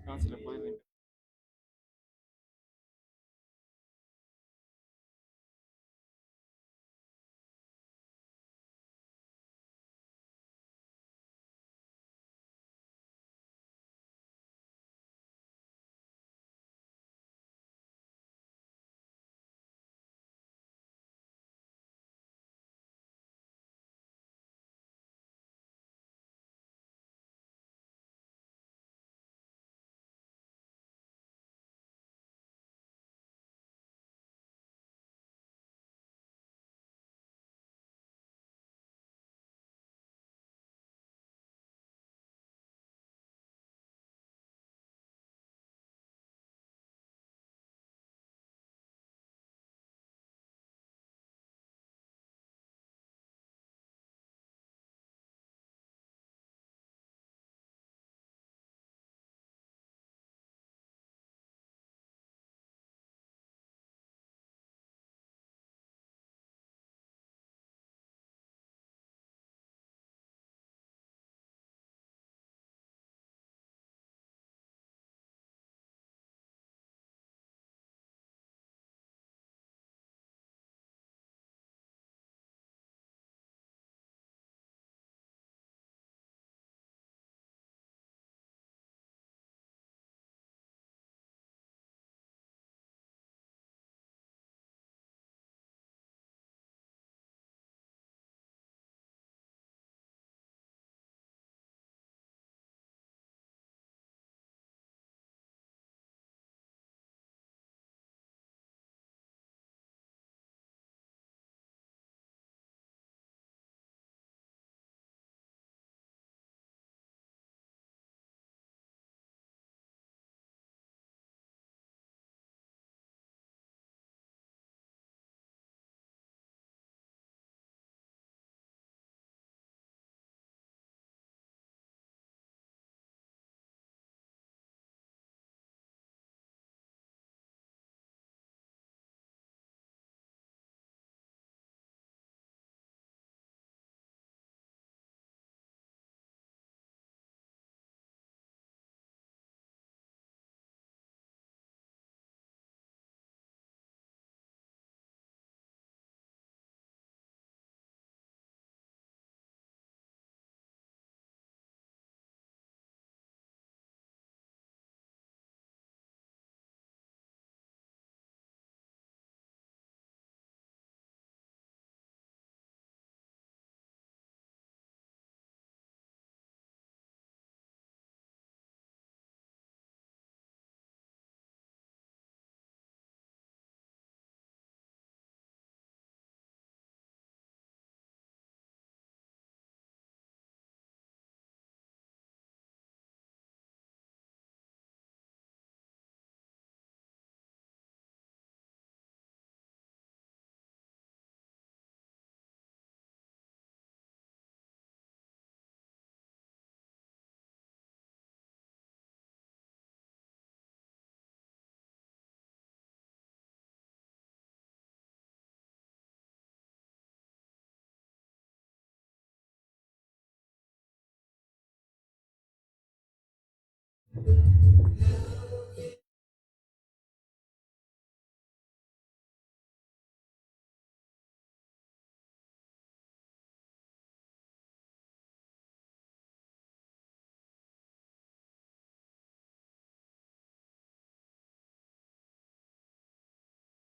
Se le puede limpiar.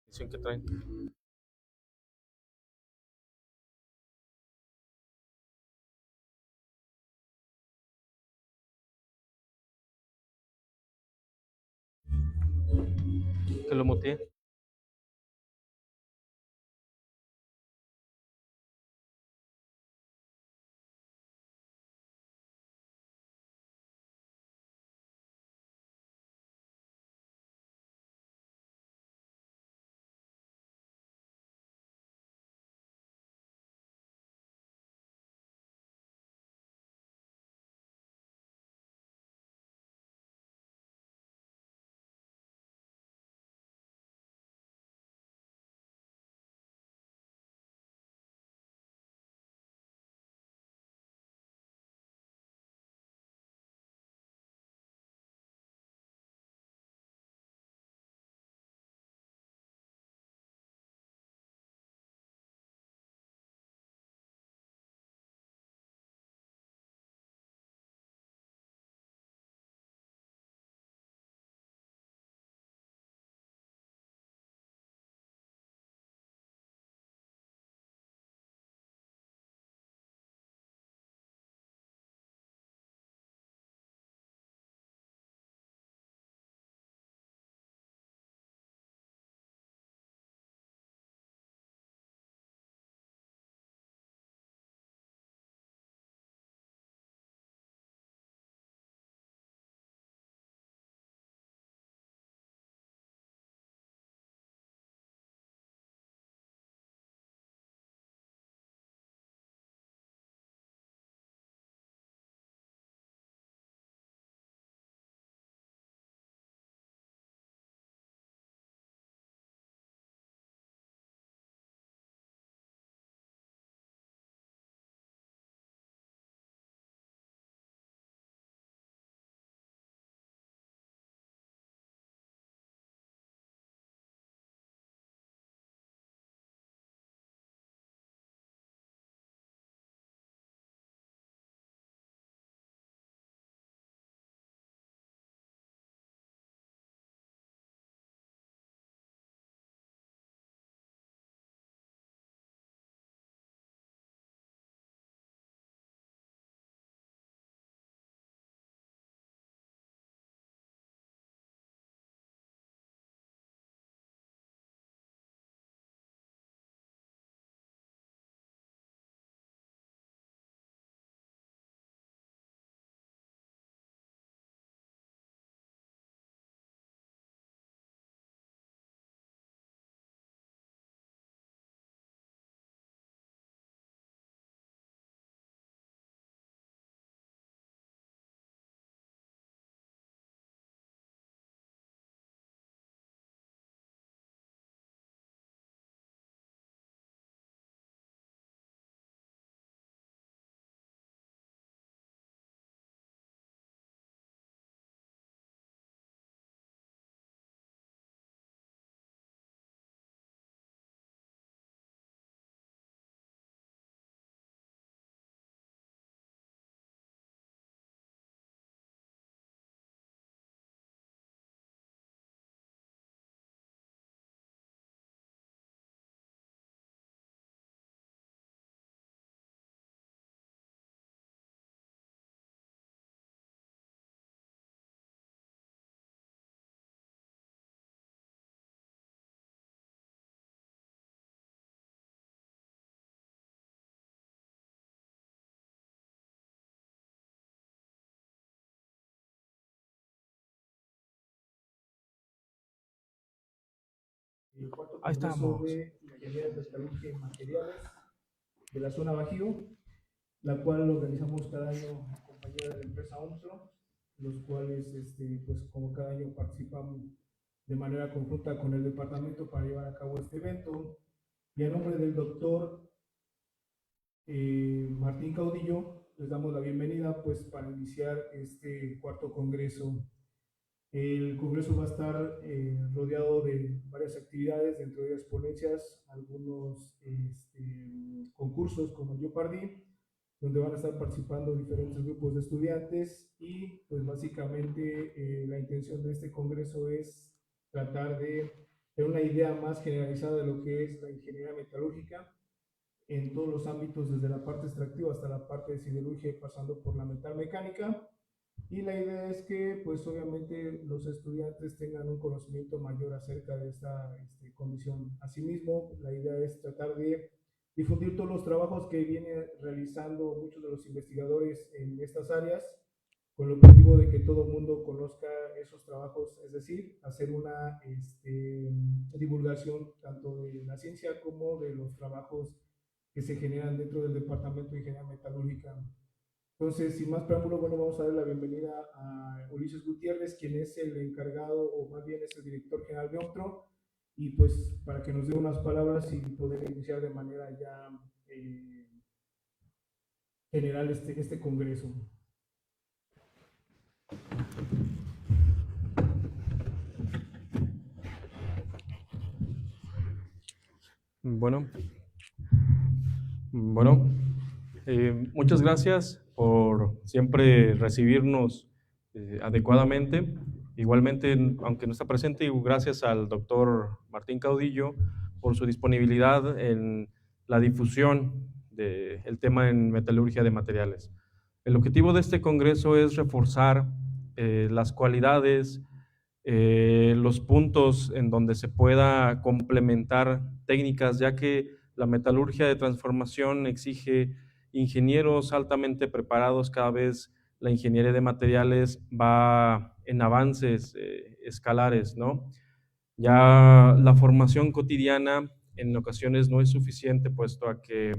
Edición que traen. Que lo muteé. el cuarto Ahí Congreso estamos. de Ingeniería de Metalurgia y Materiales de la zona Bajío, la cual organizamos cada año en compañía de la empresa OMSRO, los cuales, pues como cada año participamos de manera conjunta con el departamento para llevar a cabo este evento. Y a nombre del doctor Martín Caudillo, les damos la bienvenida pues para iniciar este cuarto congreso. El congreso va a estar rodeado de varias actividades, dentro de ellas ponencias, algunos concursos como el Jeopardy, donde van a estar participando diferentes grupos de estudiantes y pues básicamente la intención de este congreso es tratar de tener una idea más generalizada de lo que es la ingeniería metalúrgica en todos los ámbitos, desde la parte extractiva hasta la parte de siderurgia y pasando por la metalmecánica. Y la idea es que, pues obviamente, los estudiantes tengan un conocimiento mayor acerca de esta condición. Asimismo, la idea es tratar de difundir todos los trabajos que vienen realizando muchos de los investigadores en estas áreas, con el objetivo de que todo el mundo conozca esos trabajos, es decir, hacer una divulgación tanto de la ciencia como de los trabajos que se generan dentro del Departamento de Ingeniería Metalúrgica. Entonces, sin más preámbulo, bueno, vamos a dar la bienvenida a Ulises Gutiérrez, quien es el encargado, o más bien es el director general de OMTRO, y pues para que nos dé unas palabras y poder iniciar de manera ya general este congreso. Bueno, bueno, muchas gracias por siempre recibirnos adecuadamente. Igualmente, aunque no está presente, y gracias al doctor Martín Caudillo por su disponibilidad en la difusión del tema en metalurgia de materiales. El objetivo de este congreso es reforzar las cualidades, los puntos en donde se pueda complementar técnicas, ya que la metalurgia de transformación exige ingenieros altamente preparados. Cada vez la ingeniería de materiales va en avances escalares, ¿no? Ya la formación cotidiana en ocasiones no es suficiente, puesto a que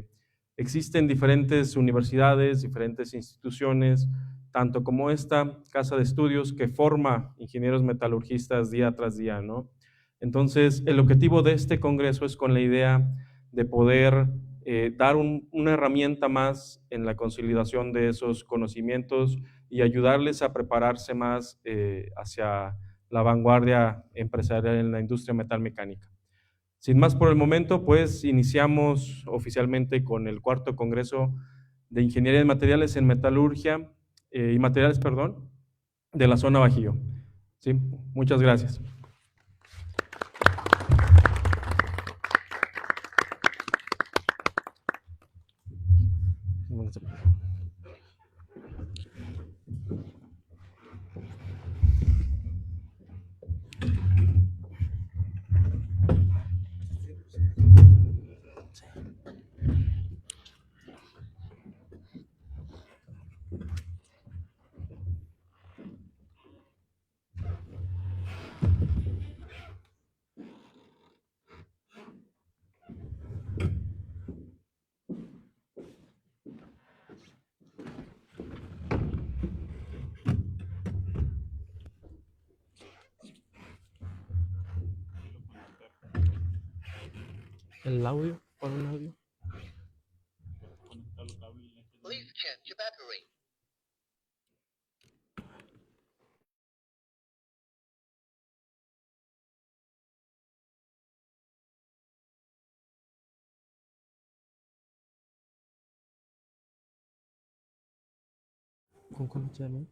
existen diferentes universidades, diferentes instituciones, tanto como esta casa de estudios que forma ingenieros metalurgistas día tras día, ¿no? Entonces, el objetivo de este congreso es con la idea de poder dar una herramienta más en la consolidación de esos conocimientos y ayudarles a prepararse más hacia la vanguardia empresarial en la industria metalmecánica. Sin más por el momento, pues iniciamos oficialmente con el cuarto Congreso de Ingeniería de Materiales en Metalurgia y Materiales, perdón, de la zona Bajío. ¿Sí? Muchas gracias. ¿El audio? ¿Para un audio? Please check your battery. ¿Con cuál llama?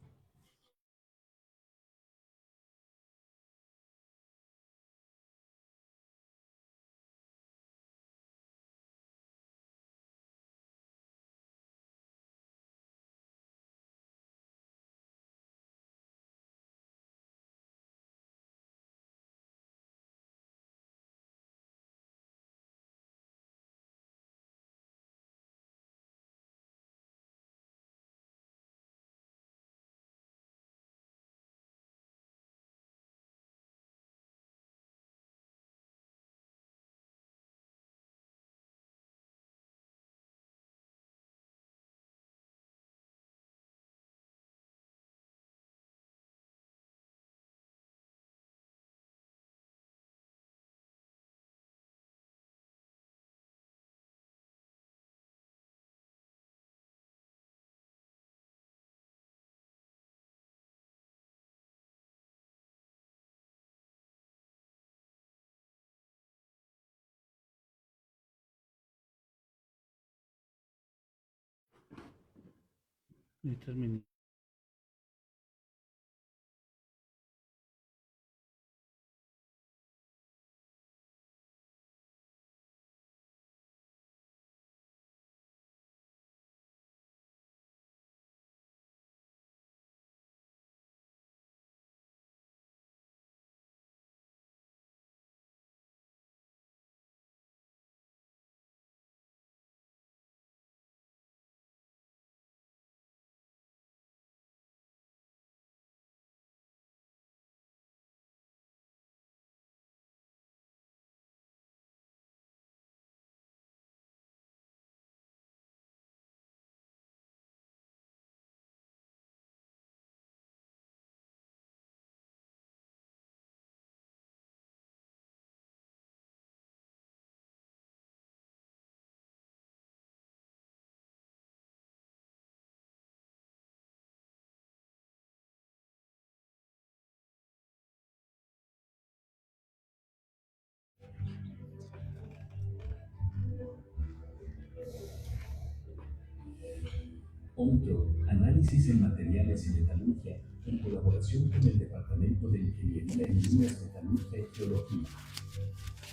OMTRO, Análisis en Materiales y Metalurgia, en colaboración con el Departamento de Ingeniería en Minas, Metalurgia y Geología,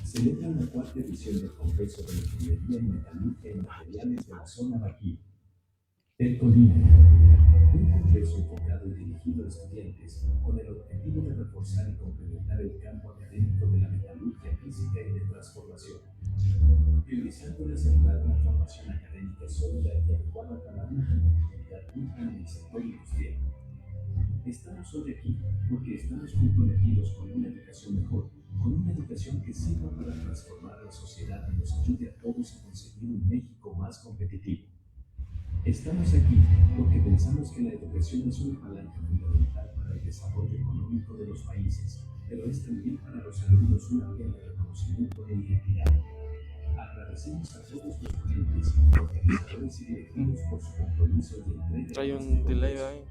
celebran la cuarta edición del Congreso de Ingeniería en Metalurgia y Materiales de la Zona Bajío. El CONIME, un congreso enfocado y dirigido a estudiantes con el objetivo de reforzar y complementar el campo académico de la metalurgia física y de transformación, priorizando la asegurar una formación académica sólida y adecuada para una competitividad digna en el sector industrial. Estamos hoy aquí porque estamos comprometidos con una educación mejor, con una educación que sirva para transformar la sociedad y nos ayude a todos a conseguir un México más competitivo. Estamos aquí porque pensamos que la educación es una palanca fundamental para el desarrollo económico de los países, pero es también para los alumnos una vía de reconocimiento de identidad. Agradecemos a todos los ponentes, organizadores y directivos por su compromiso y entrega. Trae un delay ahí.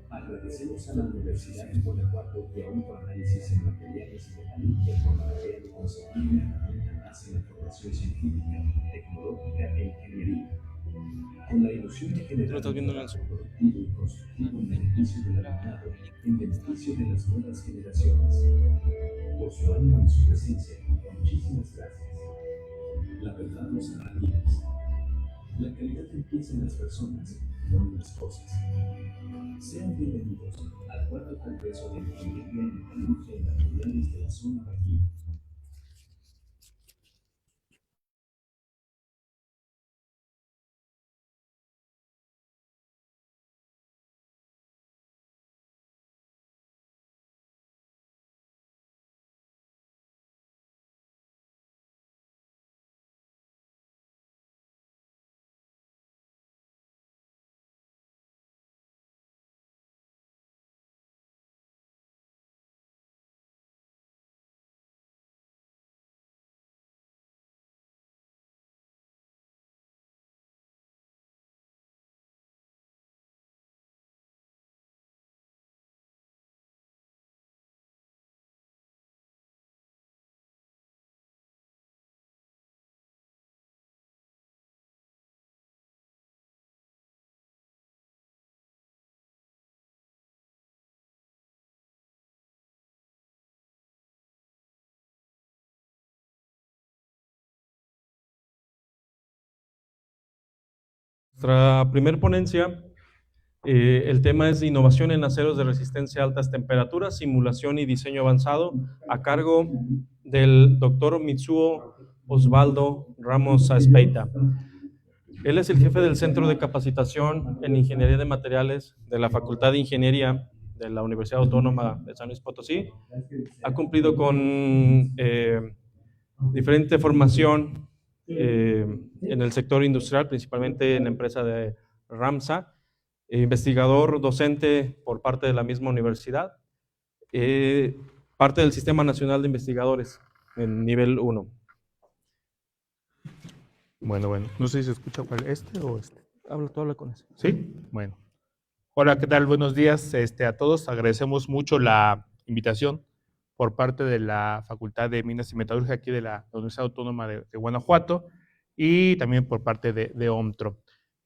Agradecemos a la Universidad de Guanajuato y a OMTRO Análisis en Materiales y Metalurgia por la tarea de conseguir una herramienta más en la formación científica, tecnológica e ingeniería. Con la ilusión de generar Lo estás viendo en el un trabajo productivo y constructivo en beneficio del alumnado, en beneficio de las nuevas generaciones. Por su ánimo y su presencia, muchísimas gracias. La verdad nos hará libres. La calidad empieza en las personas, no en las cosas. Sean bienvenidos al cuarto Congreso de Ingeniería en Metalurgia y Materiales de la Zona Bajío. Nuestra primer ponencia, el tema es innovación en aceros de resistencia a altas temperaturas, simulación y diseño avanzado, a cargo del doctor Mitsuo Osvaldo Ramos Azpeita. Él es el jefe del Centro de Capacitación en Ingeniería de Materiales de la Facultad de Ingeniería de la Universidad Autónoma de San Luis Potosí. Ha cumplido con diferente formación en el sector industrial, principalmente en la empresa de RAMSA, investigador docente por parte de la misma universidad, parte del Sistema Nacional de Investigadores en nivel 1. Bueno, no sé si se escucha cuál, este o este. Tú habla con ese. ¿Sí? Bueno. Hola, ¿qué tal? Buenos días a todos. Agradecemos mucho la invitación por parte de la Facultad de Minas y Metalurgia aquí de la Universidad Autónoma de Guanajuato y también por parte de OMTRO.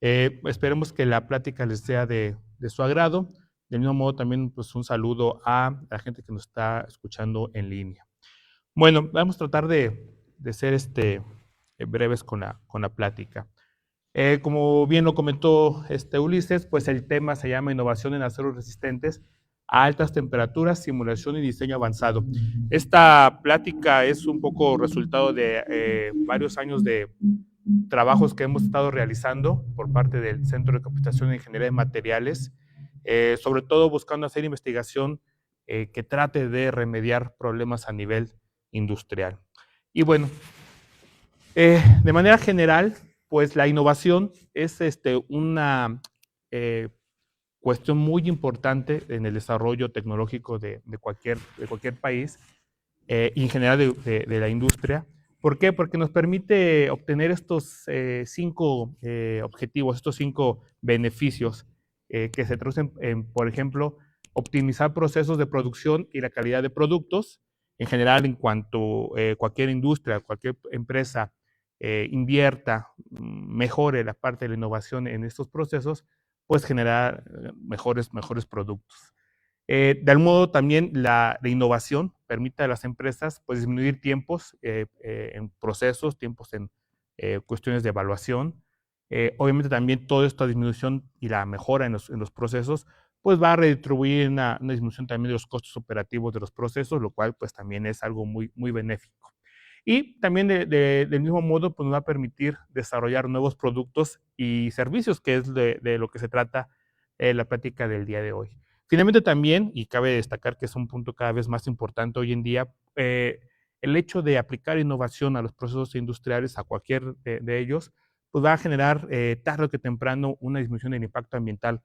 Esperemos que la plática les sea de su agrado. Del mismo modo, también pues, un saludo a la gente que nos está escuchando en línea. Bueno, vamos a tratar de ser breves con la plática. Como bien lo comentó Ulises, pues el tema se llama Innovación en aceros resistentes a altas temperaturas, simulación y diseño avanzado. Esta plática es un poco resultado de varios años de trabajos que hemos estado realizando por parte del Centro de Capacitación en Ingeniería de Materiales, sobre todo buscando hacer investigación que trate de remediar problemas a nivel industrial. Y bueno, de manera general, pues la innovación es una cuestión muy importante en el desarrollo tecnológico de cualquier país y en general de la industria. ¿Por qué? Porque nos permite obtener estos 5 objetivos, estos 5 beneficios que se traducen en, por ejemplo, optimizar procesos de producción y la calidad de productos. En general, en cuanto cualquier industria, cualquier empresa invierta, mejore la parte de la innovación en estos procesos, pues generar mejores productos. De algún modo también la innovación permite a las empresas pues, disminuir tiempos en procesos, tiempos en cuestiones de evaluación. Obviamente también toda esta disminución y la mejora en los procesos pues va a redistribuir una disminución también de los costos operativos de los procesos, lo cual pues también es algo muy, muy benéfico. Y también del mismo modo pues, nos va a permitir desarrollar nuevos productos y servicios, que es de lo que se trata la plática del día de hoy. Finalmente también, y cabe destacar que es un punto cada vez más importante hoy en día, el hecho de aplicar innovación a los procesos industriales, a cualquier de ellos, pues va a generar tarde o que temprano una disminución del impacto ambiental,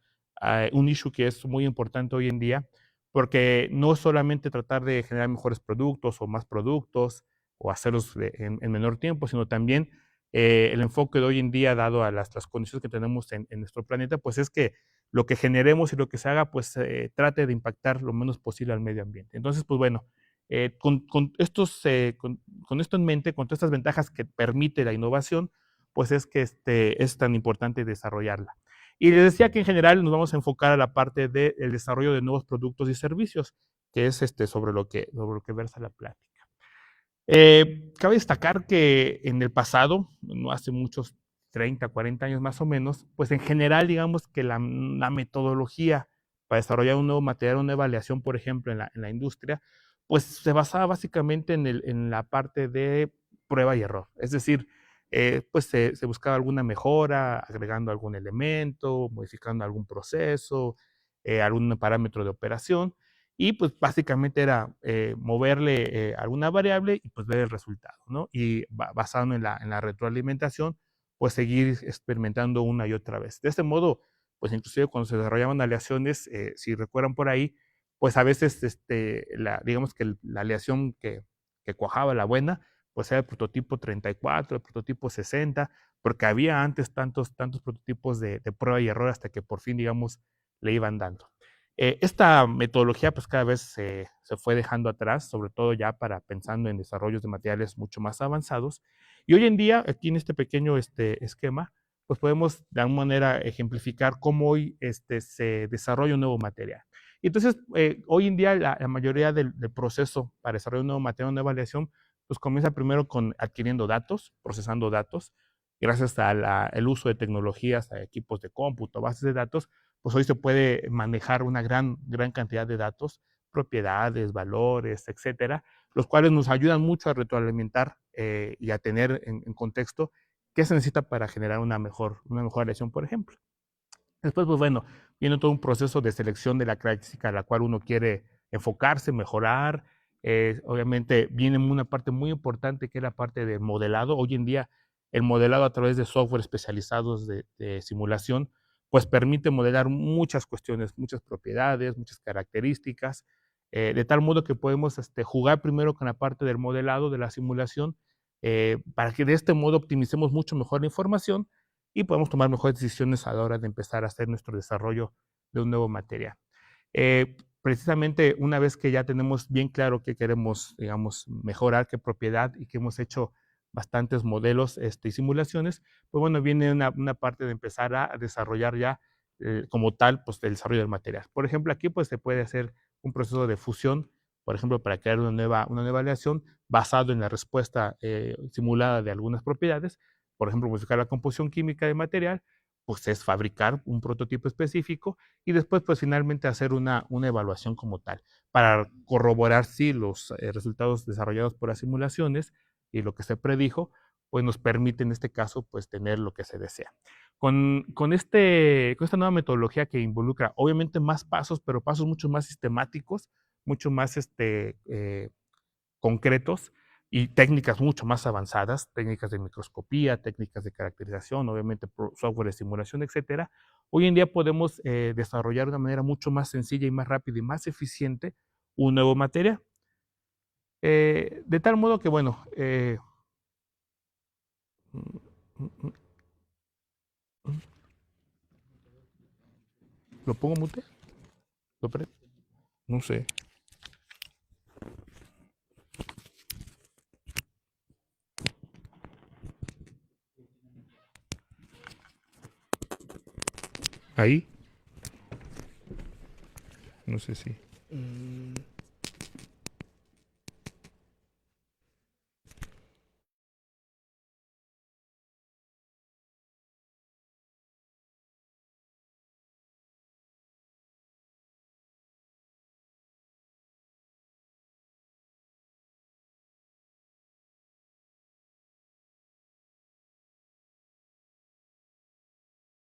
un issue que es muy importante hoy en día, porque no es solamente tratar de generar mejores productos o más productos o hacerlos en menor tiempo, sino también el enfoque de hoy en día, dado a las condiciones que tenemos en nuestro planeta, pues es que lo que generemos y lo que se haga, pues trate de impactar lo menos posible al medio ambiente. Entonces, pues bueno, con esto en mente, con todas estas ventajas que permite la innovación, pues es que es tan importante desarrollarla. Y les decía que en general nos vamos a enfocar a la parte del desarrollo de nuevos productos y servicios, que es sobre lo que versa la plática. Cabe destacar que en el pasado, no hace muchos 30, 40 años más o menos, pues en general digamos que la metodología para desarrollar un nuevo material, una nueva aleación, por ejemplo, en la industria, pues se basaba básicamente en la parte de prueba y error. Es decir, pues se buscaba alguna mejora, agregando algún elemento, modificando algún proceso, algún parámetro de operación, y pues básicamente era moverle alguna variable y pues ver el resultado, ¿no? Y basado en la retroalimentación, pues seguir experimentando una y otra vez. De este modo, pues inclusive cuando se desarrollaban aleaciones, si recuerdan por ahí, pues a veces digamos que la aleación que cuajaba la buena, pues era el prototipo 34, el prototipo 60, porque había antes tantos prototipos de prueba y error hasta que por fin, digamos, le iban dando. Esta metodología pues cada vez se fue dejando atrás, sobre todo ya pensando en desarrollos de materiales mucho más avanzados. Y hoy en día, aquí en este pequeño esquema, pues podemos de alguna manera ejemplificar cómo hoy se desarrolla un nuevo material. Y entonces, hoy en día la mayoría del proceso para desarrollar un nuevo material, una nueva aleación, pues comienza primero con adquiriendo datos, procesando datos, gracias al uso de tecnologías, a equipos de cómputo, bases de datos, pues hoy se puede manejar una gran cantidad de datos, propiedades, valores, etcétera, los cuales nos ayudan mucho a retroalimentar y a tener en contexto qué se necesita para generar una mejor aleación, por ejemplo. Después, pues bueno, viene todo un proceso de selección de la característica a la cual uno quiere enfocarse, mejorar. Obviamente viene una parte muy importante que es la parte de modelado. Hoy en día el modelado a través de software especializados de simulación, pues permite modelar muchas cuestiones, muchas propiedades, muchas características, de tal modo que podemos jugar primero con la parte del modelado, de la simulación, para que de este modo optimicemos mucho mejor la información y podemos tomar mejores decisiones a la hora de empezar a hacer nuestro desarrollo de un nuevo material. Precisamente una vez que ya tenemos bien claro qué queremos, digamos, mejorar, qué propiedad y que hemos hecho bastantes modelos y simulaciones, pues bueno, viene una parte de empezar a desarrollar ya como tal, pues el desarrollo del material. Por ejemplo, aquí pues se puede hacer un proceso de fusión, por ejemplo, para crear una nueva aleación basado en la respuesta simulada de algunas propiedades. Por ejemplo, modificar la composición química del material, pues es fabricar un prototipo específico y después pues finalmente hacer una evaluación como tal para corroborar si los resultados desarrollados por las simulaciones y lo que se predijo, pues nos permite en este caso pues tener lo que se desea. Con esta nueva metodología que involucra obviamente más pasos, pero pasos mucho más sistemáticos, mucho más concretos y técnicas mucho más avanzadas, técnicas de microscopía, técnicas de caracterización, obviamente software de simulación, etcétera. Hoy en día podemos desarrollar de una manera mucho más sencilla y más rápida y más eficiente un nuevo material. De tal modo que, bueno, ¿lo pongo mute? No sé. Ahí. No sé si.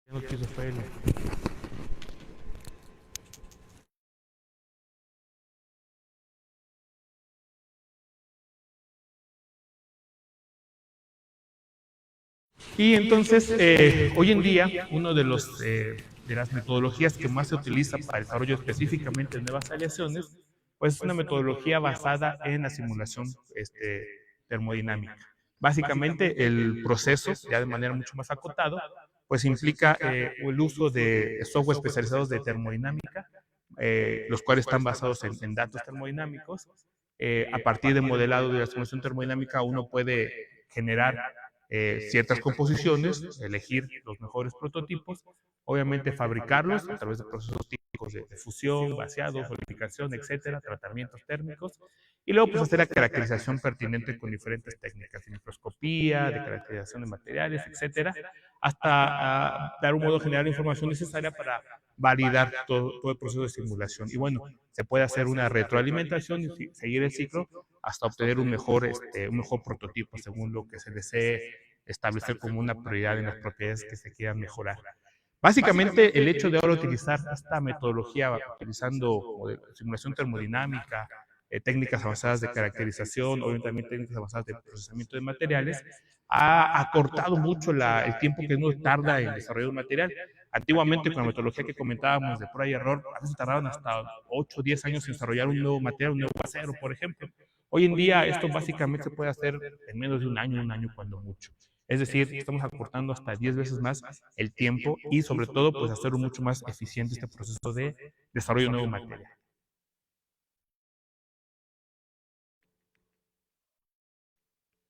Ya no quiso FL. Y entonces, hoy en día, uno de las metodologías que más se utiliza para el desarrollo específicamente de nuevas aleaciones, pues es una metodología basada en la simulación termodinámica. Básicamente, el proceso, ya de manera mucho más acotado, pues implica el uso de software especializados de termodinámica, los cuales están basados en datos termodinámicos. A partir de modelado de la simulación termodinámica, uno puede generar ciertas composiciones, elegir los mejores prototipos, obviamente fabricarlos a través de procesos típicos de fusión, vaciado, solidificación, etcétera, tratamientos térmicos, y luego pues hacer la caracterización pertinente con diferentes técnicas de microscopía, de caracterización de materiales, etcétera, hasta dar un modo general de información necesaria para validar todo el proceso de simulación. Y bueno, se puede hacer una retroalimentación y seguir el ciclo hasta obtener un mejor prototipo según lo que se desee establecer como una prioridad en las propiedades que se quieran mejorar. Básicamente, el hecho de ahora utilizar esta metodología, utilizando simulación termodinámica, técnicas avanzadas de caracterización, obviamente también técnicas avanzadas de procesamiento de materiales, ha acortado mucho el tiempo que uno tarda en desarrollar un material. Antiguamente, con la metodología que comentábamos de prueba y error, a veces tardaban hasta 8 o 10 años en desarrollar un nuevo material, un nuevo acero, por ejemplo. Hoy en día, esto básicamente se puede hacer en menos de un año cuando mucho. Es decir, estamos acortando hasta 10 veces más el tiempo y sobre todo, pues hacerlo mucho más eficiente este proceso de desarrollo de nuevo material.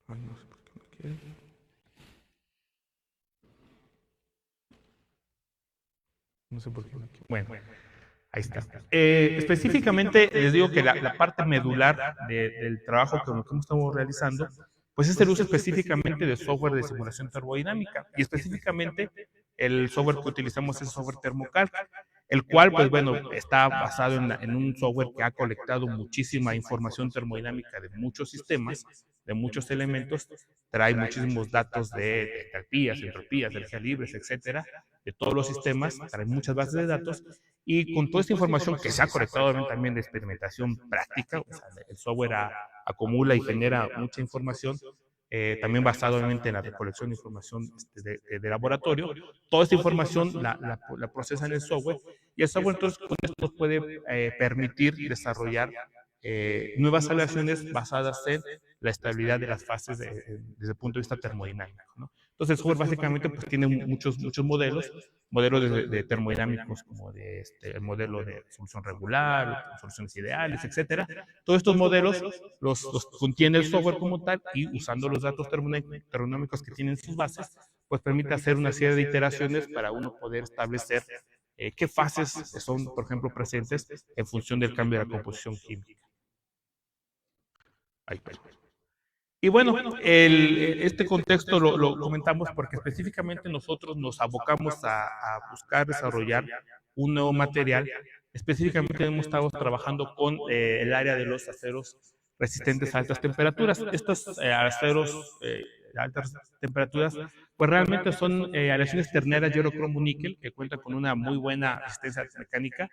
Ay, no sé por qué no quiere. No sé por qué no quiere. Bueno, ahí está. Específicamente, les digo que la parte medular del trabajo que estamos realizando, pues es el uso específicamente de software de simulación termodinámica. Y específicamente, el software que utilizamos es software ThermoCalc, el cual, pues bueno, está basado en un software que ha colectado muchísima información termodinámica de muchos sistemas, de muchos elementos, trae muchísimos datos de entalpías, entropías, energías libres, etcétera, de todos los sistemas, trae muchas bases de datos, y con toda esta información que se ha colectado también de experimentación práctica, o sea, el software acumula y genera mucha información, también basado obviamente en la recolección de información de laboratorio. Toda esta información la procesa en el software y el software entonces con esto nos puede permitir desarrollar nuevas aleaciones basadas en la estabilidad de las fases desde el punto de vista termodinámico, ¿no? Entonces, el software básicamente pues, tiene muchos modelos de termodinámicos, como el modelo de solución regular, soluciones ideales, etcétera. Todos estos modelos los contiene el software como tal, y usando los datos termodinámicos que tienen sus bases, pues permite hacer una serie de iteraciones para uno poder establecer qué fases son, por ejemplo, presentes en función del cambio de la composición química. Ahí, perdón. Y bueno, este contexto lo comentamos porque específicamente nosotros nos abocamos a buscar desarrollar un nuevo material. Específicamente hemos estado trabajando con el área de los aceros resistentes a altas temperaturas. Estos aceros a altas temperaturas, pues realmente son aleaciones ternarias de oro, cromo, níquel, que cuentan con una muy buena resistencia mecánica,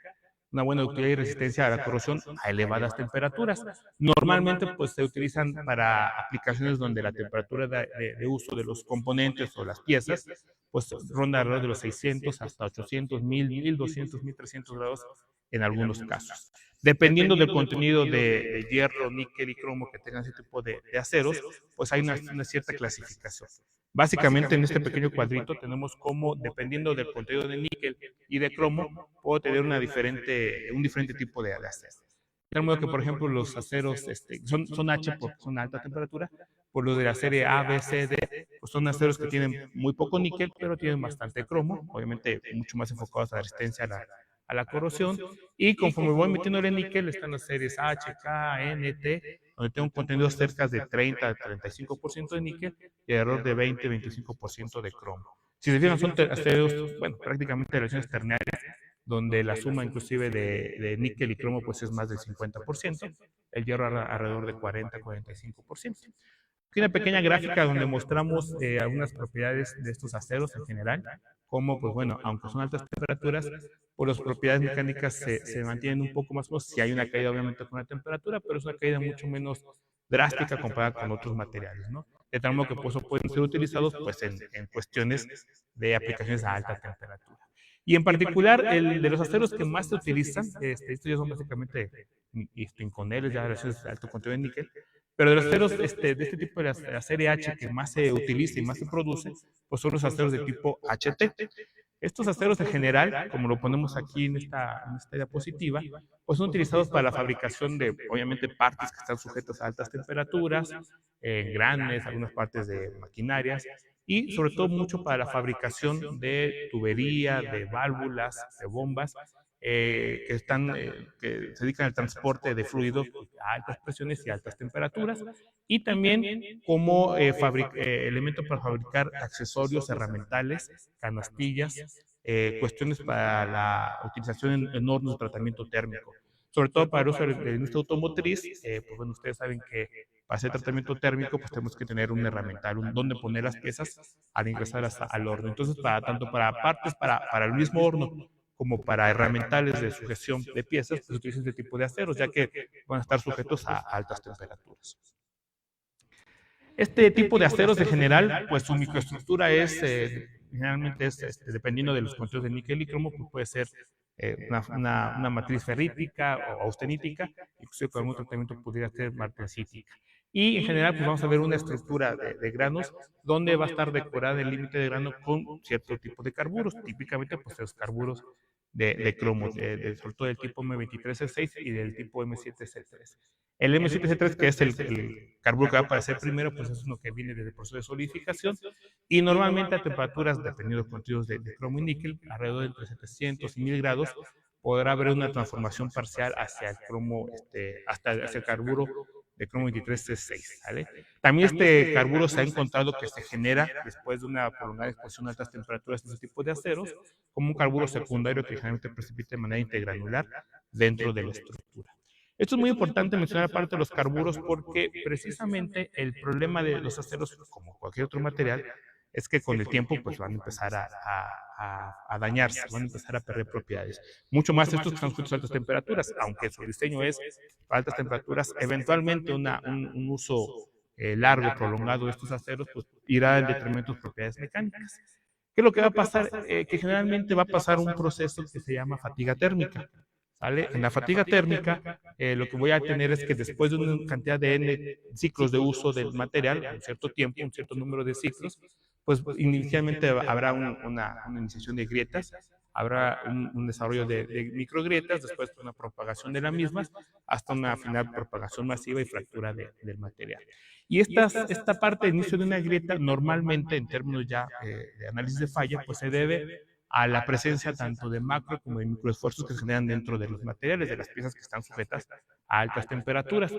una buena ductilidad y resistencia a la corrosión a elevadas temperaturas. Normalmente pues se utilizan para aplicaciones donde la temperatura de uso de los componentes o las piezas pues ronda alrededor de los 600 hasta 800, 1000, 1200, 1300 grados en algunos casos. Dependiendo del contenido de hierro, níquel y cromo que tengan ese tipo de aceros, pues hay una cierta clasificación. Básicamente en este pequeño cuadrito tenemos cómo, dependiendo del contenido de níquel y de cromo, puedo tener un diferente tipo de acero. De tal modo que, por ejemplo, los aceros son H porque son a alta temperatura, por lo de la serie A, B, C, D, pues son aceros que tienen muy poco níquel, pero tienen bastante cromo, obviamente mucho más enfocados a la resistencia a la corrosión, y conforme voy metiéndole níquel, están las series H, K, N, T, donde tengo un contenido cerca de 30 a 35% de níquel y alrededor de 20-25% de cromo. Si se fijan, son aceros, bueno, prácticamente relaciones ternarias, donde la suma inclusive de níquel y cromo pues es más del 50%, el hierro alrededor de 40-45%. Aquí una pequeña gráfica donde mostramos algunas propiedades de estos aceros en general, como, pues bueno, aunque son altas temperaturas, por las propiedades mecánicas se mantienen un poco más, si hay una caída obviamente con la temperatura, pero es una caída mucho menos drástica comparada con otros materiales, ¿no? De tal modo que pues, pueden ser utilizados pues, en cuestiones de aplicaciones a alta temperatura. Y en particular, el de los aceros que más se utilizan, estos ya son básicamente inconeles, ya relaciones de alto contenido de níquel, pero de los aceros de este tipo de la serie H que más se utiliza y más se produce, pues son los aceros de tipo HT. Estos aceros en general, como lo ponemos aquí en esta diapositiva, pues son utilizados para la fabricación de, obviamente, partes que están sujetas a altas temperaturas, engranes, algunas partes de maquinarias, y sobre todo mucho para la fabricación de tubería, de válvulas, de bombas, que se dedican al transporte de fluidos a altas presiones y altas temperaturas, y también como elemento para fabricar accesorios herramental, canastillas, cuestiones para la utilización en hornos de tratamiento térmico. Sobre todo para el uso de la industria automotriz, pues bueno, ustedes saben que para hacer tratamiento térmico, pues tenemos que tener un herramental, donde poner las piezas al ingresar al horno. Entonces, tanto para partes, para el mismo horno, como para herramientales de sujeción de piezas, pues utilizan este tipo de aceros, ya que van a estar sujetos a altas temperaturas. Este tipo de aceros en general, pues su microestructura generalmente dependiendo de los contenidos de níquel y cromo, pues puede ser una matriz ferrítica o austenítica, incluso con algún tratamiento podría ser martensítica. Y en general, pues vamos a ver una estructura de granos donde va a estar decorada el límite de grano con cierto tipo de carburos, típicamente pues los carburos de cromo, sobre todo del tipo M23C6 y del tipo M7C3. El M7C3, que es el carburo que va a aparecer primero, pues es uno que viene desde el proceso de solidificación, y normalmente a temperaturas, dependiendo de los contenidos de cromo y níquel, alrededor de entre 700 y 1000 grados, podrá haber una transformación parcial hacia el cromo, hacia el carburo de cromo 23C6, ¿vale? También este carburo se ha encontrado que se genera después de una prolongada exposición a altas temperaturas de este tipo de aceros, como un carburo secundario que generalmente precipita de manera intergranular dentro de la estructura. Esto es muy importante mencionar aparte de los carburos porque precisamente el problema de los aceros, como cualquier otro material, es que con el tiempo pues van a empezar a dañarse, van a empezar a perder propiedades. Mucho más estos que están sujetos a altas temperaturas, aunque su diseño es para altas temperaturas, eventualmente un uso largo, prolongado de estos aceros, pues irá en detrimento de sus propiedades mecánicas. ¿Qué es lo que va a pasar? Que generalmente va a pasar un proceso que se llama fatiga térmica. ¿vale? En la fatiga térmica, lo que voy a tener es que después de una cantidad de N ciclos de uso del material, un cierto tiempo, un cierto número de ciclos, pues inicialmente habrá una iniciación de grietas, habrá un desarrollo de microgrietas, después una propagación de las mismas, hasta una final propagación masiva y fractura del material. Y esta parte de inicio de una grieta, normalmente en términos ya de análisis de falla, pues se debe a la presencia tanto de macro como de microesfuerzos que se generan dentro de los materiales, de las piezas que están sujetas a altas temperaturas.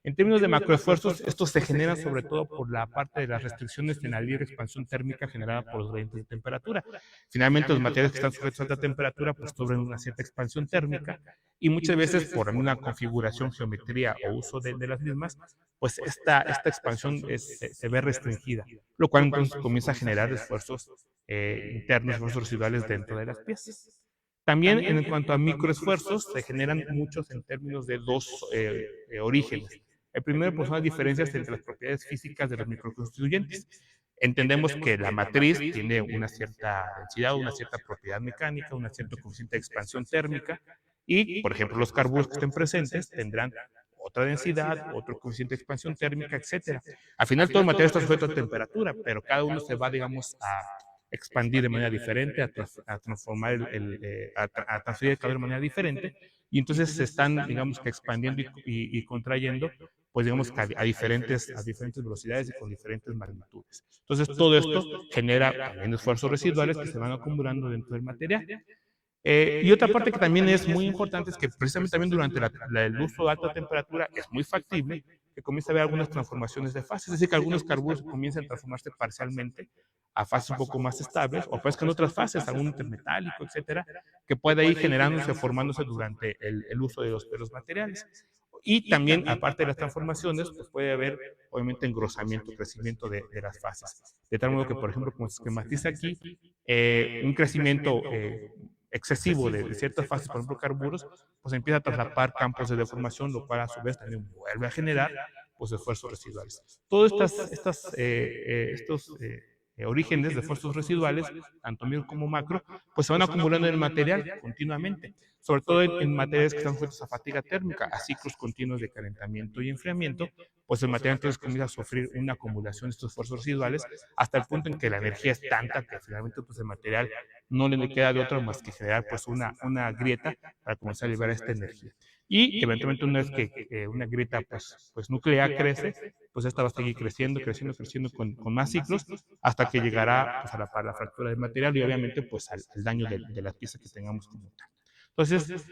En términos de macroesfuerzos, estos se generan sobre todo por la parte de las restricciones en la libre expansión térmica generada por los gradientes de temperatura. Finalmente, los materiales que están sujetos a alta temperatura pues sufren una cierta expansión térmica y muchas veces por una configuración, geometría o uso de las mismas, pues esta expansión se ve restringida, lo cual entonces comienza a generar esfuerzos internos, esfuerzos residuales dentro de las piezas. También en cuanto a microesfuerzos, se generan muchos en términos de dos orígenes. El primero, pues, son las diferencias entre las propiedades físicas de los microconstituyentes. Entendemos que la matriz tiene una cierta densidad, una cierta propiedad mecánica, un cierto coeficiente de expansión térmica, y, por ejemplo, los carburos que estén presentes tendrán otra densidad, otro coeficiente de expansión térmica, etc. Al final, todo el material está sujeto a temperatura, pero cada uno se va, digamos, a expandir de manera diferente, a transformar, a transferir el calor de manera diferente, y entonces se están, digamos, que expandiendo y contrayendo, pues digamos que a diferentes velocidades y con diferentes magnitudes. Entonces todo esto genera también esfuerzos residuales que se van acumulando dentro del material. Y otra parte que también es muy importante es que precisamente también durante el uso de alta temperatura es muy factible que comience a haber algunas transformaciones de fases, es decir, que algunos carburos comiencen a transformarse parcialmente a fases un poco más estables, o aparezcan otras fases, algún intermetálico, etcétera, que puede ir generándose, formándose durante el uso de los materiales. Y también, aparte de las transformaciones, pues puede haber, obviamente, engrosamiento, crecimiento de las fases. De tal modo que, por ejemplo, como se esquematiza aquí, un crecimiento excesivo de ciertas fases, por ejemplo, carburos, pues empieza a traslapar campos de deformación, lo cual a su vez también vuelve a generar pues, esfuerzos residuales. Todos estos orígenes de esfuerzos residuales, tanto micro como macro, pues se van acumulando en el material continuamente, sobre todo en materiales que están sujetos a fatiga térmica, a ciclos continuos de calentamiento y enfriamiento, pues el material entonces comienza a sufrir una acumulación de estos esfuerzos residuales hasta el punto en que la energía es tanta que finalmente pues, el material no le queda de otra más que generar pues, una grieta para comenzar a liberar esta energía. Y eventualmente una vez que una grieta pues nuclear crece, pues esta va a seguir creciendo con más ciclos hasta que llegará pues, a la fractura del material y obviamente pues al daño de las piezas que tengamos como tal. Entonces,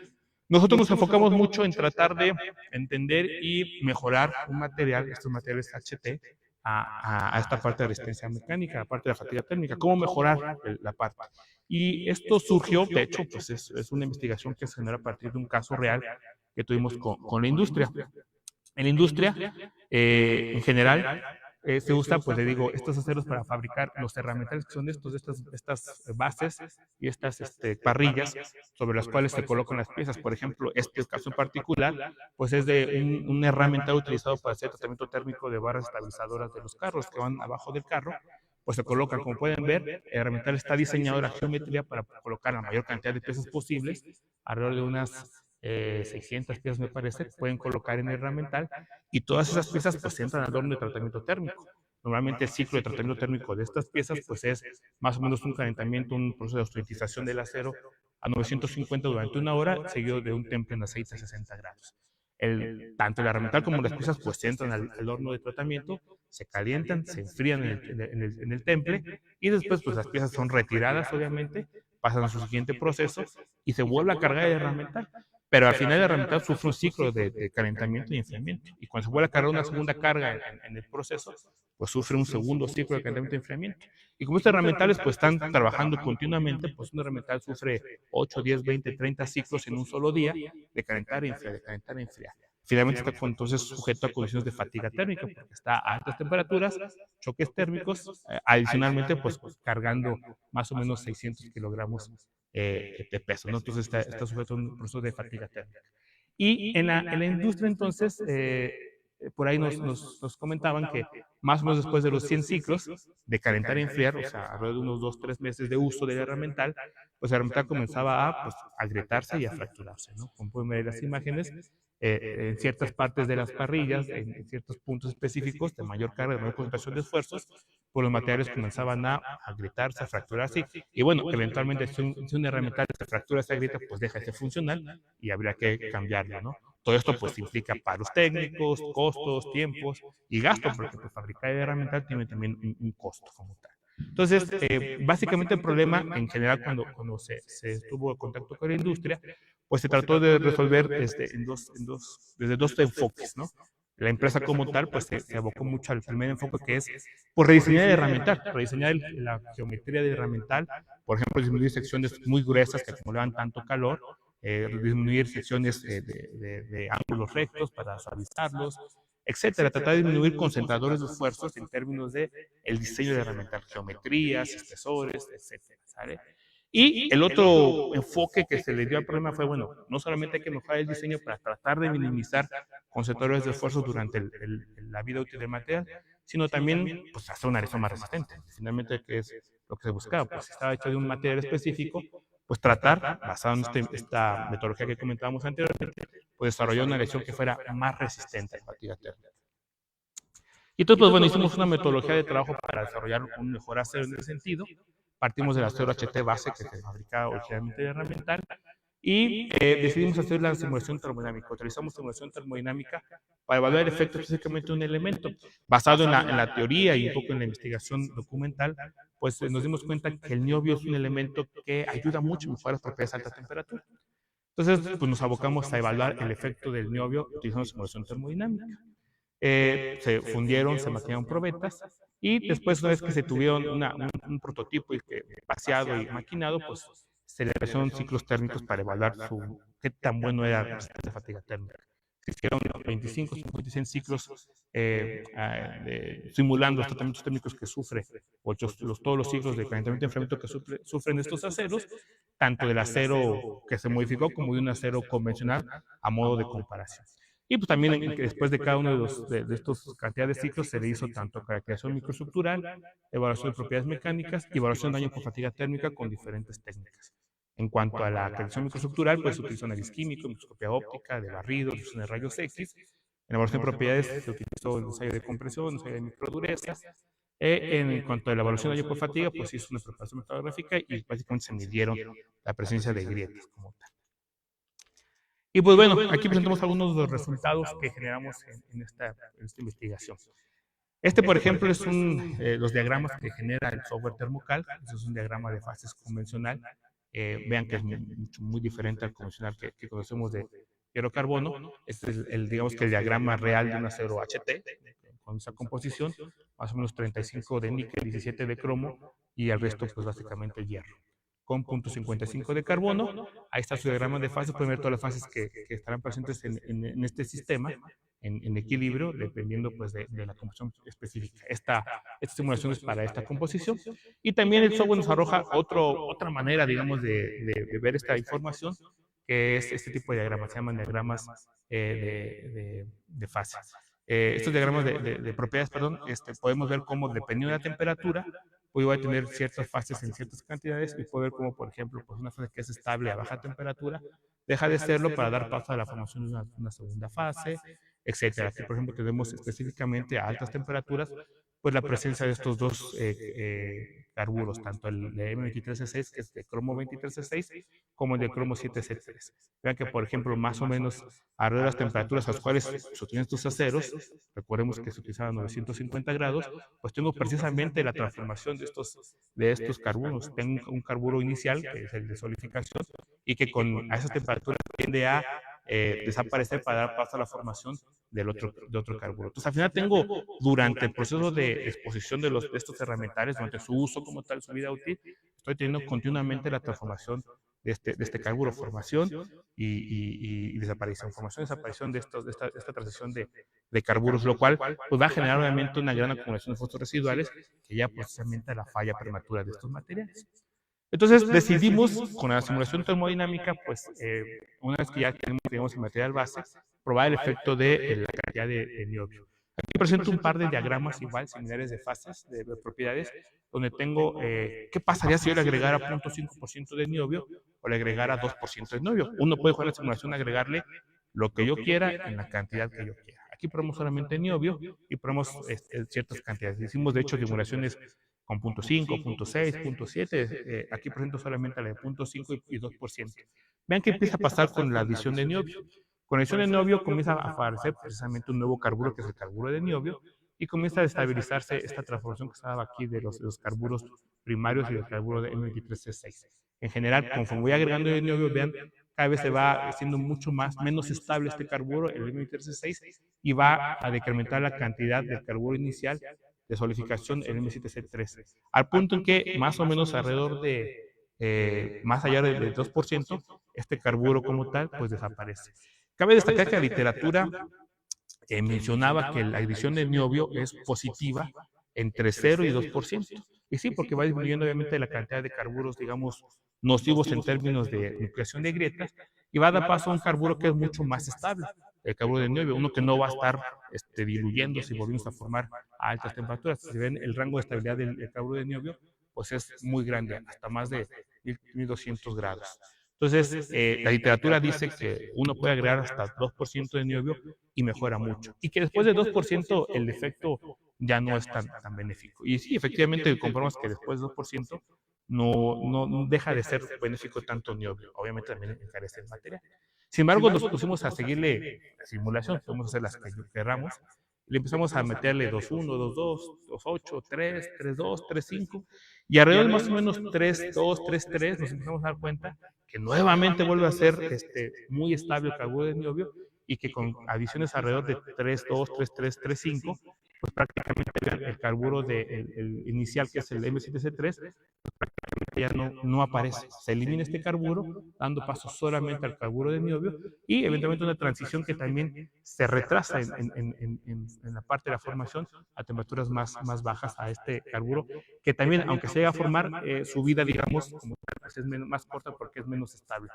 nosotros nos enfocamos mucho en tratar de entender y mejorar un material, estos materiales HT, a esta parte de resistencia mecánica, aparte de la fatiga térmica, cómo mejorar la parte. Y esto surgió, de hecho, pues es una investigación que se genera a partir de un caso real que tuvimos con la industria. En la industria, en general, se usa, pues le digo, estos aceros para fabricar los herramientales que son estas bases y estas parrillas sobre las cuales se colocan las piezas. Por ejemplo, este caso en particular, pues es de un herramiental utilizado para hacer tratamiento térmico de barras estabilizadoras de los carros que van abajo del carro, pues se colocan, como pueden ver, el herramiental está diseñado la geometría para colocar la mayor cantidad de piezas posibles, alrededor de unas 600 piezas me parece, pueden colocar en el herramiental y todas esas piezas pues entran al horno de tratamiento térmico. Normalmente el ciclo de tratamiento térmico de estas piezas pues es más o menos un calentamiento, un proceso de autoritización del acero a 950 durante una hora, seguido de un temple en aceite a 60 grados. Tanto el herramiental como las piezas pues entran al horno de tratamiento, se calientan, se enfrían en el temple y después pues las piezas son retiradas obviamente, pasan a su siguiente proceso y se vuelve a cargar el herramiental. Pero al final el herramiental sufre un ciclo de calentamiento y enfriamiento. Y cuando se vuelve a cargar una segunda carga en el proceso, pues sufre un segundo ciclo de calentamiento y enfriamiento. Y como estos herramientales pues están trabajando continuamente, pues un herramiental sufre 8, 10, 20, 30 ciclos en un solo día de calentar y enfriar, de calentar y enfriar. Finalmente está entonces sujeto a condiciones de fatiga térmica, porque está a altas temperaturas, choques térmicos, adicionalmente pues cargando más o menos 600 kilogramos de peso, ¿no? Entonces está sujeto a un proceso de fatiga térmica. Y en la industria entonces por ahí nos comentaban que más o menos después de los 100 ciclos de calentar y enfriar, o sea, alrededor de unos 2-3 meses de uso del herramental, pues el herramental comenzaba pues, a agrietarse y a fracturarse, ¿no? Como pueden ver en las imágenes, en ciertas partes de las parrillas, en ciertos puntos específicos de mayor carga, de mayor concentración de esfuerzos, pues los materiales comenzaban a agrietarse, a fracturarse, y bueno, eventualmente si un herramental se fractura, se agrieta, pues deja de ser funcional y habría que cambiarlo, ¿no? Todo esto pues implica paros técnicos, costos, tiempos y gastos, porque pues, fabricar el herramental tiene también un costo como tal. Entonces, básicamente el problema en general cuando se estuvo en contacto con la industria, pues se trató de resolver desde dos enfoques, ¿no? La empresa como tal, pues se abocó mucho al primer enfoque que es por rediseñar el herramental, rediseñar la geometría del herramental, por ejemplo, disminuir secciones muy gruesas que acumulaban tanto calor, disminuir secciones de ángulos rectos para suavizarlos, etcétera. Tratar de disminuir concentradores de esfuerzos en términos de el diseño del herramental, geometrías, espesores, etcétera, ¿sale? Y el otro enfoque que se le dio al problema fue, bueno, no solamente hay que mejorar el diseño para tratar de minimizar concentradores de esfuerzo durante la vida útil del material, sino también pues, hacer una área más resistente. Finalmente, ¿qué es lo que se buscaba? Pues si estaba hecho de un material específico, pues tratar, basado en esta metodología que comentábamos anteriormente, pues desarrollar una aleación que fuera más resistente a la fatiga térmica. Y entonces, pues bueno, hicimos una metodología de trabajo para desarrollar un mejor acero en ese sentido. Partimos del acero HT base que se fabricaba originalmente de herramental y decidimos hacer la simulación termodinámica. Utilizamos simulación termodinámica para evaluar el efecto específicamente de un elemento. Basado en la teoría y un poco en la investigación documental, pues nos dimos cuenta que el niobio es un elemento que ayuda mucho a mejorar las propiedades de alta temperatura. Entonces, pues nos abocamos a evaluar el efecto del niobio utilizando simulación termodinámica. Se fundieron, se maquinaron probetas y después, una vez que se tuvieron un prototipo y que vaciado y maquinado, pues se le realizaron ciclos térmicos para evaluar qué tan bueno era la fatiga térmica. Se hicieron 25, 56 ciclos simulando los tratamientos térmicos que sufre, todos los ciclos de calentamiento y enfriamiento que sufren estos aceros, tanto del acero que se modificó como de un acero convencional a modo de comparación. Y pues también después de cada uno de estos cantidades de ciclos se le hizo tanto caracterización microestructural, evaluación de propiedades mecánicas y evaluación de daño por fatiga térmica con diferentes técnicas. En cuanto a la caracterización microestructural, pues se utilizó análisis químico, microscopía óptica, de barrido, uso de rayos X. En la evaluación de propiedades se utilizó el ensayo de compresión, ensayo de microdureza. En cuanto a la evaluación de daño por fatiga, pues se hizo una preparación metalográfica y básicamente se midieron la presencia de grietas como tal. Y pues bueno, aquí presentamos algunos de los resultados que generamos en esta investigación. Por ejemplo, es los diagramas que genera el software Thermo-Calc. Este es un diagrama de fases convencional. Vean que es muy diferente al convencional que conocemos de hierro-carbono. Este es digamos que el diagrama real de un acero HT, con esa composición, más o menos 35 de níquel, 17 de cromo, y el resto, pues básicamente hierro, con 0.55 de carbono. Ahí está su diagrama de fases. Pueden ver todas las fases que estarán presentes en este sistema, en equilibrio, dependiendo pues, de la composición específica. Esta simulación es para esta composición. Y también el software nos arroja otra manera, digamos, de ver esta información, que es este tipo de diagramas. Se llaman diagramas de fases. Estos diagramas de propiedades, podemos ver cómo, dependiendo de la temperatura, pues voy a tener ciertas fases en ciertas cantidades y puedo ver cómo, por ejemplo, pues una fase que es estable a baja temperatura deja de serlo para dar paso a la formación de una segunda fase, etcétera. Aquí, por ejemplo, tenemos específicamente a altas temperaturas, pues la presencia de estos dos carburos, tanto el de M23C6, que es de cromo 23C6, como el de cromo 7C3. Vean que, por ejemplo, más o menos alrededor de las temperaturas a las cuales se utilizan estos aceros, recordemos que se utilizaban 950 grados, pues tengo precisamente la transformación de estos carburos. Tengo un carburo inicial, que es el de solidificación, y que a esas temperaturas tiende a desaparecer para dar paso a la formación de otro carburo. Entonces, al final tengo, durante el proceso de exposición de estos herramientales, durante su uso como tal, su vida útil, estoy teniendo continuamente la transformación de este carburo, formación y desaparición, formación y desaparición de esta transición de carburos, lo cual pues, va a generar obviamente una gran acumulación de fostos residuales que ya precisamente la falla prematura de estos materiales. Entonces decidimos, con la simulación termodinámica, pues una vez que ya tenemos, digamos, el material base, probar el efecto de la cantidad de niobio. Aquí presento un par de diagramas igual, similares de fases, de propiedades, donde tengo qué pasaría si yo le agregara 0.5% de niobio o le agregara 2% de niobio. Uno puede jugar la simulación, agregarle lo que yo quiera en la cantidad que yo quiera. Aquí probamos solamente niobio y probamos ciertas cantidades. Hicimos, de hecho, simulaciones con 0.5, 0.6, 0.7. Aquí presento solamente la de 0.5 y 2%. Vean qué empieza a pasar con la adición de niobio. Con la adición de niobio comienza a aparecer precisamente un nuevo carburo, que es el carburo de niobio, y comienza a estabilizarse esta transformación que estaba aquí de los carburos primarios y del carburo de M23C6. En general, conforme voy agregando el niobio, vean, cada vez se va haciendo menos estable este carburo, el M23C6, y va a decrementar la cantidad del carburo inicial de solidificación, el M7C3, al punto en que más o menos alrededor de, más allá del 2%, este carburo como tal, pues desaparece. Cabe destacar que la literatura mencionaba que la adición de niobio es positiva entre 0 y 2%. Y sí, porque va disminuyendo obviamente la cantidad de carburos, digamos, nocivos en términos de nucleación de grietas, y va a dar paso a un carburo que es mucho más estable, el carburo de niobio, uno que no va a estar diluyéndose y volviéndose a formar a altas temperaturas. Si ven el rango de estabilidad del carburo de niobio, pues es muy grande, hasta más de 1200 grados. Entonces, la literatura dice que uno puede agregar hasta 2% de niobio y mejora mucho. Y que después de 2% el efecto ya no es tan benéfico. Y sí, efectivamente comprobamos que después de 2% no deja de ser benéfico tanto niobio. Obviamente también encarece el material. Sin embargo, nos pusimos a seguirle la simulación, podemos hacer las que queramos. Le empezamos a meterle 2.1, 2.2, 2.8, 3, 3.2, 3.5, y alrededor de más o menos 3.2, 3.3 nos empezamos a dar cuenta que nuevamente vuelve a ser muy estable el carburo de niobio, y que con adiciones alrededor de 3.2, 3.3, 3.5, pues prácticamente el carburo el inicial, que es el M7C3, pues prácticamente ya no aparece. Se elimina este carburo, dando paso solamente al carburo de niobio, y eventualmente una transición que también se retrasa en la parte de la formación a temperaturas más bajas a este carburo, que también, aunque se llega a formar, su vida, digamos, como pues es más corta porque es menos estable.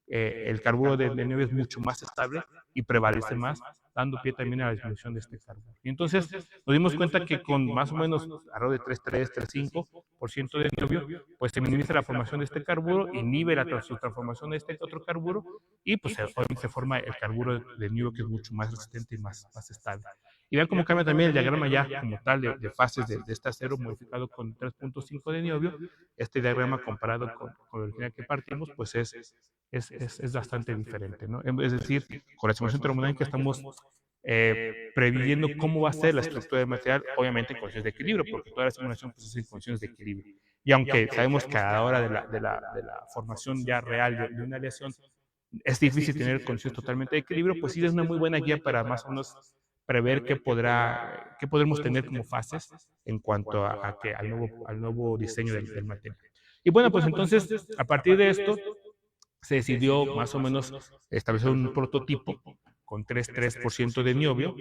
El carburo de niobio es mucho más estable y prevalece más, dando pie también a la disminución de este carburo. Y entonces nos dimos cuenta que con más o menos alrededor de 3.3, 3.5% de niobio, pues se minimiza la formación de este carburo, inhibe su transformación de este otro carburo, y pues obviamente se forma el carburo de niobio, que es mucho más resistente y más estable. Y vean cómo cambia también el diagrama ya como tal de fases de este acero modificado con 3.5 de niobio. Este diagrama comparado con el original que partimos, pues es bastante diferente, ¿no? Es decir, con la simulación termodinámica estamos previendo cómo va a ser la estructura del material, obviamente en condiciones de equilibrio, porque toda la simulación pues, es en condiciones de equilibrio. Y aunque sabemos que a la hora de la formación ya real de una aleación es difícil tener condiciones totalmente de equilibrio, pues sí es una muy buena guía para más o menos prever qué podremos tener como fases en cuanto al nuevo diseño del material. Y bueno, pues entonces, a partir de esto, se decidió más o menos establecer un prototipo con 3% de niobio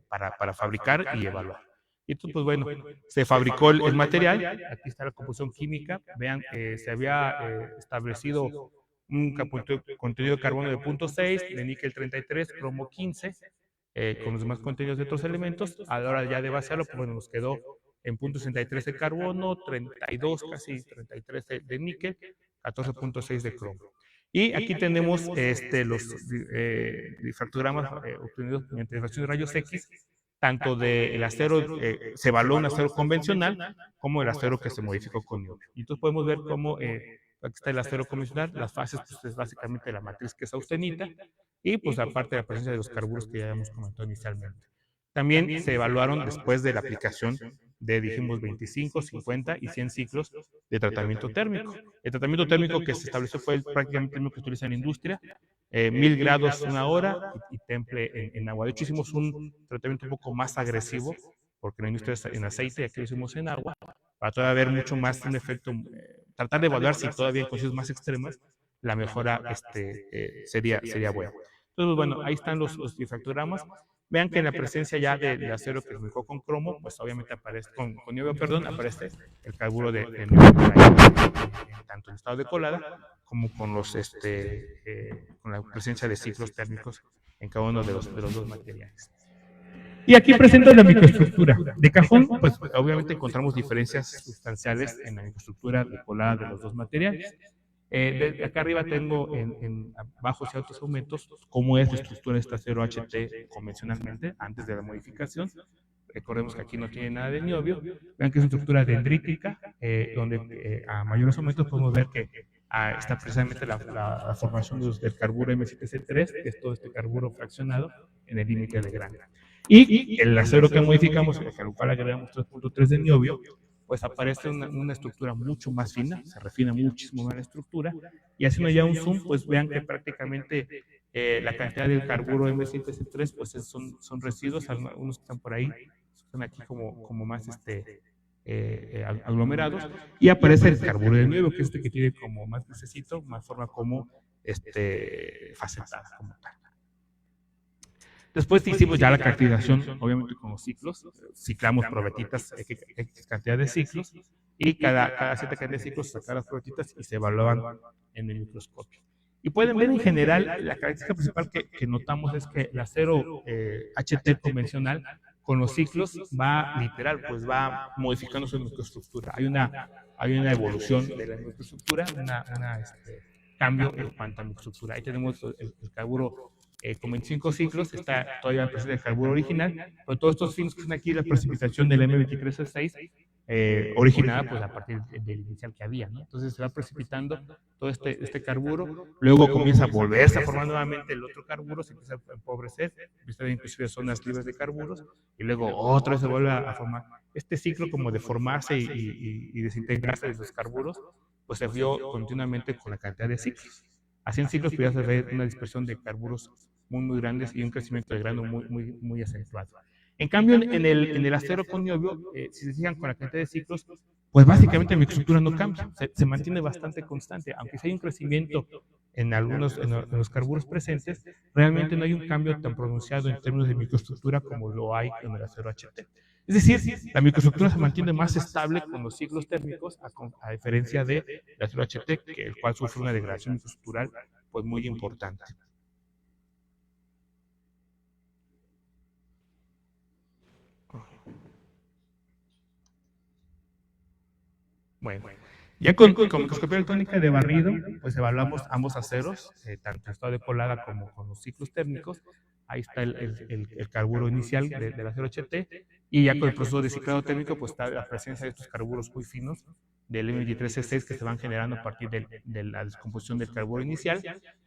para fabricar y evaluar. Y entonces, pues bueno, se fabricó el material. Aquí está la composición química. Vean, se había establecido un contenido de carbono de 0.6, de níquel 33, cromo 15, con los demás contenidos de otros elementos. A la hora ya de vaciarlo, pues bueno, nos quedó en 0.63 de carbono, 32, casi 33 de níquel, 14.6 de cromo. Y aquí tenemos los difractogramas obtenidos mediante difracción de rayos X, tanto del acero, se evaluó un acero convencional, como el acero que se modificó con niobio. Y entonces podemos ver cómo aquí está el acero convencional, las fases pues, es básicamente la matriz que es austenita, y pues aparte de la presencia de los carburos que ya habíamos comentado inicialmente. También se evaluaron después de la aplicación de, dijimos, 25, 50 y 100 ciclos de tratamiento térmico. El tratamiento térmico que se estableció fue prácticamente el mismo que se utiliza en la industria, 1000 grados una hora y temple en agua. De hecho, hicimos un tratamiento un poco más agresivo, porque en la industria es en aceite y aquí lo hicimos en agua, para todavía ver mucho más un efecto, tratar de evaluar si todavía en condiciones más extremas la mejora sería buena. Entonces, bueno, ahí están los difractogramas. vean que en la presencia ya del acero que se ubicó con cromo, pues obviamente aparece, con niobio, perdón, aparece el carburo de niobio por ahí, tanto en estado de colada como con con la presencia de ciclos térmicos en cada uno de los dos materiales. Y aquí presento la microestructura. De cajón, pues obviamente encontramos diferencias sustanciales en la microestructura de colada de los dos materiales. De acá arriba tengo en bajos y altos aumentos cómo es la estructura de este acero HT convencionalmente, antes de la modificación. Recordemos que aquí no tiene nada de niobio. Vean que es una estructura dendrítica, donde a mayores aumentos podemos ver que está precisamente la formación del carburo M7C3, que es todo este carburo fraccionado en el límite de grano. Y el acero que modificamos, al cual agregamos 3.3 de niobio, pues aparece una estructura mucho más fina, se refina muchísimo más la estructura, y haciendo ya un zoom, pues vean que prácticamente la cantidad del carburo M7C3 pues son residuos, algunos que están por ahí, son aquí como más aglomerados, y aparece el carburo de niobio, que es este que tiene como más necesito, más forma como facetada, como tal. Después hicimos ya la caracterización, obviamente con los ciclos, ciclamos probetitas, X cantidad de ciclos, y cada cierta cantidad de ciclos sacar las probetitas y se evaluaban en el microscopio. Y pueden ver en general, la característica principal que notamos es que el acero HT convencional con los ciclos va literal, pues va modificando su microestructura. Hay una evolución de la microestructura, cambio en cuanto a microestructura. Ahí tenemos el carburo con 25 ciclos, está todavía presente el carburo original, pero todos estos finos que están aquí, la precipitación del M23C6, originada pues a partir del inicial que había, ¿no? Entonces se va precipitando todo este carburo, luego comienza a volverse a formar nuevamente el otro carburo, se empieza a empobrecer, empieza a haber inclusive zonas libres de carburos, y luego otra vez se vuelve a formar. Este ciclo como de formarse y desintegrarse de los carburos, pues se vio continuamente con la cantidad de ciclos. Así en ciclos podía ver una dispersión de carburos muy grandes y un crecimiento de grano muy acentuado. En cambio, en el acero con niobio, si se fijan con la cantidad de ciclos, pues básicamente la microestructura no cambia, se mantiene bastante constante. Aunque sí hay un crecimiento en los carburos presentes, realmente no hay un cambio tan pronunciado en términos de microestructura como lo hay en el acero HT. Es decir, la microestructura se mantiene más estable con los ciclos térmicos, a diferencia del acero HT, el cual sufre una degradación microestructural pues muy importante. Bueno, ya con microscopía electrónica de barrido, pues evaluamos ambos aceros, tanto en estado de colada como con los ciclos térmicos. Ahí está el carburo inicial del acero HT, y ya con el proceso de ciclado térmico, pues está la presencia de estos carburos muy finos del M23C6 que se van generando a partir de la descomposición del carburo inicial,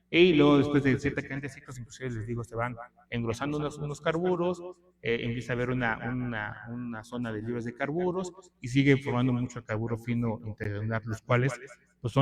y luego después de cierta cantidad de ciclos, inclusive les digo, se van engrosando unos carburos, empieza a haber una zona de libres de carburos, y sigue formando mucho carburo fino intergranular, los cuales pues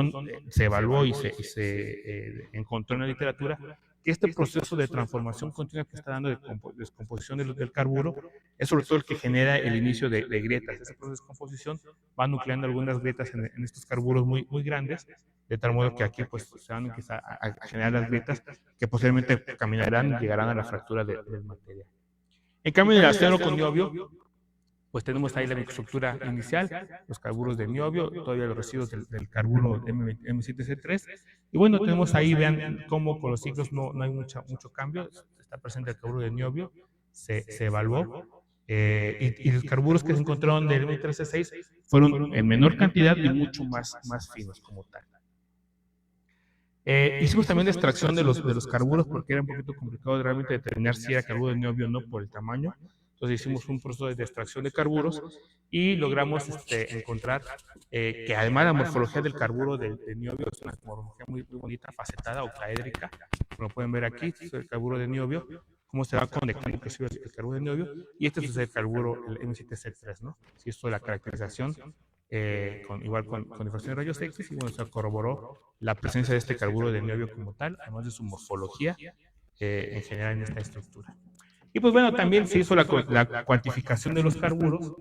se evaluó y se encontró en la literatura que este proceso de transformación continua que está dando de descomposición del carburo es sobre todo el que genera el inicio de grietas. Ese proceso de descomposición va nucleando algunas grietas en estos carburos muy grandes, de tal modo que aquí pues se van a empezar a generar las grietas que posteriormente caminarán y llegarán a la fractura del material. En cambio, en el acero con niobio, pues tenemos ahí la microestructura inicial, los carburos de niobio, todavía los residuos del carburo M7C3, y bueno, tenemos ahí, vean cómo con los ciclos no hay mucho cambio, está presente el carburo de niobio, se evaluó, y los carburos que se encontraron del M3C6 fueron en menor cantidad y mucho más finos como tal. Hicimos también la extracción de los carburos porque era un poquito complicado realmente determinar si era carburo de niobio o no por el tamaño. Entonces hicimos un proceso de extracción de carburos y logramos encontrar que además la morfología del carburo de niobio es una morfología muy bonita, facetada, octaédrica, como pueden ver aquí, este es el carburo de niobio, cómo se va conectando inclusive el carburo de niobio, y este es el carburo, el M7C3, ¿no? Si esto es la caracterización, igual con difracción de rayos X, y bueno, se corroboró la presencia de este carburo de niobio como tal, además de su morfología en general en esta estructura. Y pues bueno, también se hizo la cuantificación de los carburos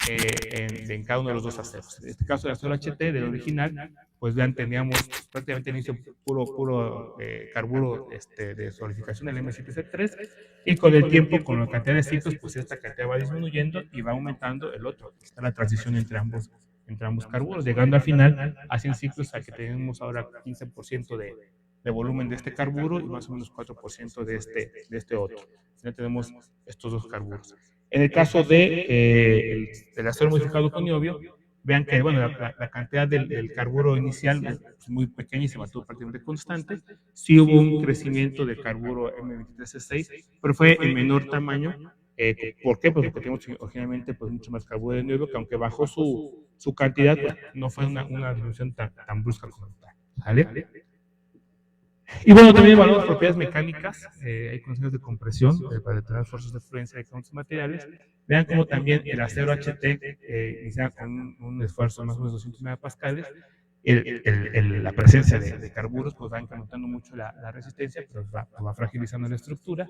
en cada uno de los dos aceros. En este caso, el acero HT del original, pues vean, teníamos prácticamente al inicio puro carburo de solidificación del M7C3, y con el tiempo, con la cantidad de ciclos, pues esta cantidad va disminuyendo y va aumentando el otro. Está la transición entre ambos carburos, llegando al final a 100 ciclos, al que tenemos ahora 15% de volumen de este carburo y más o menos 4% de este otro. Ya tenemos estos dos carburos. En el caso del acero modificado con niobio, vean que bueno, la cantidad del carburo inicial es muy pequeña y se mantuvo prácticamente constante. Sí hubo un crecimiento del carburo M23C6, pero fue en menor tamaño. ¿Por qué? Pues porque tenemos originalmente pues, mucho más carburo de niobio, que aunque bajó su cantidad, pues, no fue una disminución tan brusca como tal. ¿Vale? Y bueno, también evaluamos propiedades mecánicas, hay condiciones de compresión para determinar esfuerzos de fluencia de diferentes materiales. Vean cómo también el acero HT inicia con un esfuerzo de más o menos 200 megapascales. La presencia de carburos pues va incrementando mucho la resistencia, pero va fragilizando la estructura.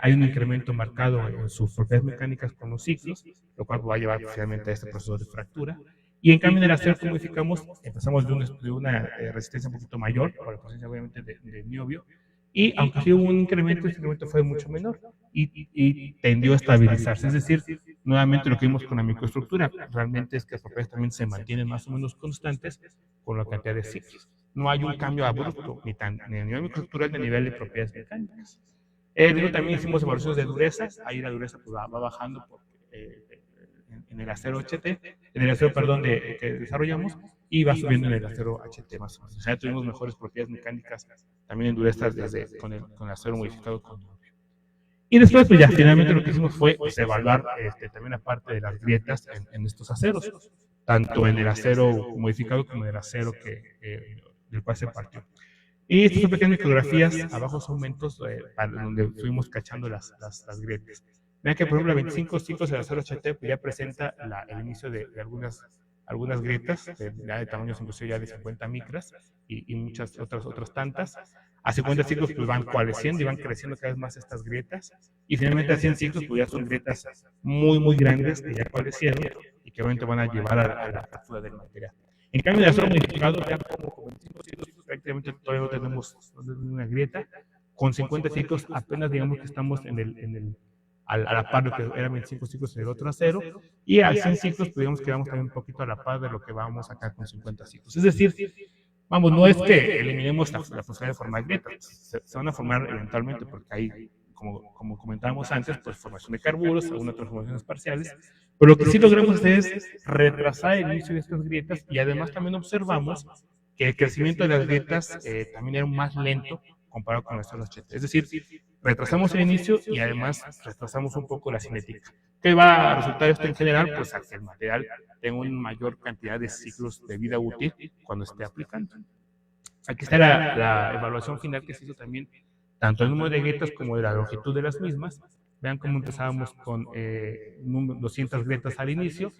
Hay un incremento marcado en sus propiedades mecánicas con los ciclos, lo cual va a llevar finalmente a este proceso de fractura. Y en cambio en el acero que modificamos, empezamos de una resistencia un poquito mayor, por la presencia obviamente de niobio, y aunque sí hubo un incremento, ese incremento fue mucho menor y tendió a estabilizarse. Es decir, nuevamente lo que vimos con la microestructura, realmente es que las propiedades también se mantienen más o menos constantes con la cantidad de ciclos. No hay un cambio abrupto, ni a nivel microestructural ni a nivel de propiedades mecánicas. También hicimos evaluaciones de dureza, ahí la dureza pues, va bajando en el acero HT, en el acero, perdón, que desarrollamos, y va subiendo en el acero HT más o menos. O sea, tuvimos mejores propiedades mecánicas también en durezas con el acero modificado con niobio. Y después, pues ya finalmente lo que hicimos fue pues, evaluar también la parte de las grietas en estos aceros, tanto en el acero modificado como en el acero del cual se partió. Y estas son pequeñas micrografías a bajos aumentos donde fuimos cachando las grietas. Vean que, por ejemplo, 25 ciclos del acero HT pues, ya presenta el inicio de algunas grietas, ya de tamaños inclusive ya de 50 micras y muchas otras tantas. A 50 ciclos pues, van coalesciendo y van creciendo cada vez más estas grietas. Y finalmente a 100 ciclos pues, ya son grietas muy grandes que ya coalescieron y que obviamente van a llevar a la fractura del material. En cambio, el acero modificado, ya como con 25 ciclos, prácticamente todavía no tenemos una grieta. Con 50 ciclos apenas digamos que estamos a la par de lo que eran 25 ciclos en el otro acero, y a 100 ciclos, pues digamos que vamos también un poquito a la par de lo que vamos acá con 50 ciclos. Es decir, vamos, no es que eliminemos la posibilidad de formar grietas, se van a formar eventualmente, porque hay, como comentábamos antes, pues formación de carburos, algunas transformaciones parciales, pero lo que sí logramos hacer es retrasar el inicio de estas grietas, y además también observamos que el crecimiento de las grietas también era más lento comparado con el acero HT. Es decir, retrasamos el inicio y además retrasamos un poco la cinética. ¿Qué va a resultar esto en general? Pues a que el material tenga una mayor cantidad de ciclos de vida útil cuando esté aplicando. Aquí está la evaluación final que se hizo también, tanto el número de grietas como de la longitud de las mismas. Vean cómo empezábamos con 200 grietas al inicio,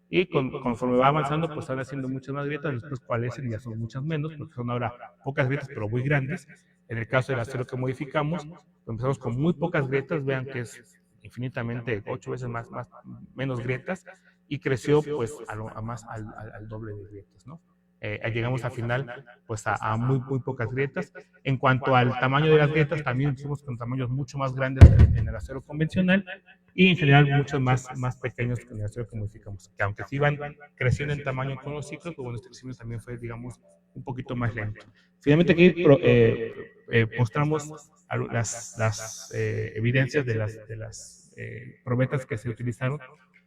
y conforme va avanzando, pues están haciendo muchas más grietas, después cualecen y ya son muchas menos, porque son ahora pocas grietas, pero muy grandes. En el caso del acero que modificamos, empezamos con muy pocas grietas, vean que es infinitamente 8 veces menos grietas, y creció pues al doble de grietas, ¿no? Llegamos al final pues a muy pocas grietas. En cuanto al tamaño de las grietas, también hicimos con tamaños mucho más grandes en el acero convencional, y en general mucho más pequeños que en el acero que modificamos, que aunque sí van creciendo en tamaño con los ciclos, pues bueno, este crecimiento también fue, digamos, un poquito más lento. Finalmente aquí mostramos las evidencias de las probetas que se utilizaron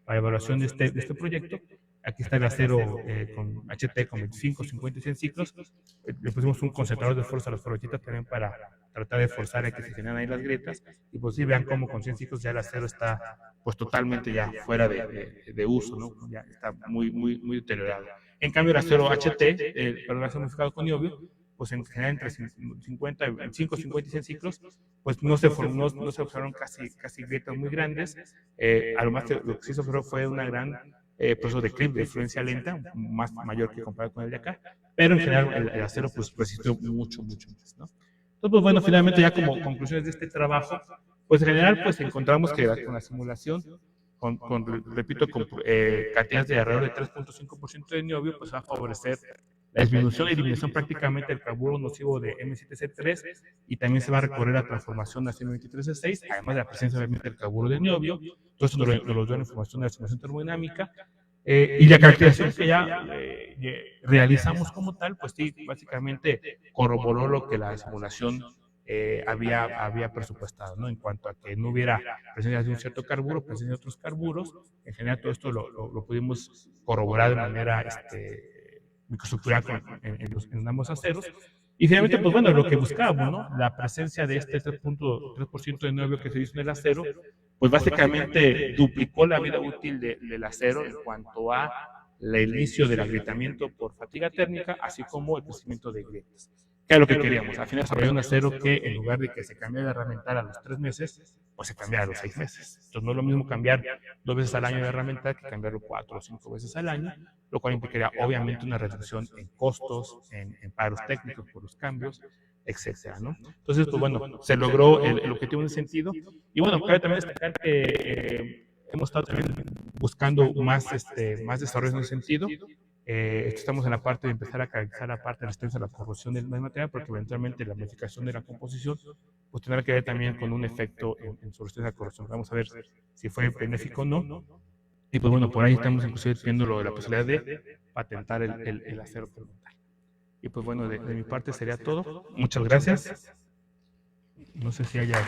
para evaluación de este proyecto. Aquí está el acero con HT con 25, 50 y 100 ciclos. Le pusimos un concentrador de fuerza a las probechitas también para tratar de forzar a que se generen ahí las grietas. Y pues sí, vean cómo con 100 ciclos ya el acero está pues totalmente ya fuera de uso, ¿no? Ya está muy deteriorado. En cambio el acero HT, el acero modificado con niobio, pues en general entre 25, 50 y 100 ciclos, pues no se observaron casi grietas muy grandes. A lo más lo que sí se observó fue una gran proceso de clip de fluencia lenta, mayor que comparado con el de acá, pero en general el acero pues resistió mucho más, ¿no? Entonces, pues bueno, finalmente ya como conclusiones de este trabajo, pues en general pues encontramos que con la simulación repito, con cantidades de alrededor de 3.5% de niobio, pues va a favorecer la disminución y eliminación prácticamente del carburo nocivo de M7C3 y también se va a recorrer a transformación a CM23C6, además de la presencia obviamente del carburo de niobio. Todo esto nos lo dio la información de la simulación termodinámica. Y la caracterización que ya realizamos como tal, pues sí, básicamente corroboró lo que la simulación había presupuestado, ¿no? En cuanto a que no hubiera presencia de un cierto carburo, presencia de otros carburos. En general todo esto lo pudimos corroborar de manera microestructural en ambos aceros. Y finalmente, pues bueno, lo que buscábamos, ¿no? La presencia de este 3.3% de niobio que se hizo en el acero, pues básicamente duplicó la vida útil del acero en cuanto a el inicio del agrietamiento por fatiga térmica, así como el crecimiento de grietas. ¿Qué es lo que queríamos? Al final desarrolló un acero que en lugar de que se cambiara de herramental a los 3 meses, pues se cambiara a los 6 meses. Entonces no es lo mismo cambiar 2 veces al año de herramental que cambiarlo 4 o 5 veces al año, lo cual implicaría obviamente una reducción en costos, en paros técnicos por los cambios, etcétera, ¿no? Entonces, pues bueno, se logró el objetivo en ese sentido. Y bueno, cabe también destacar que hemos estado también buscando más desarrollo en ese sentido. Estamos en la parte de empezar a caracterizar la parte de resistencia a la corrosión del material, porque eventualmente la modificación de la composición pues tendrá que ver también con un efecto en su resistencia a la corrosión. Vamos a ver si fue benéfico o no. Y pues bueno, por ahí estamos inclusive viendo lo de la posibilidad de patentar el acero como tal. Y pues bueno, de mi parte sería todo. Muchas gracias. No sé si haya...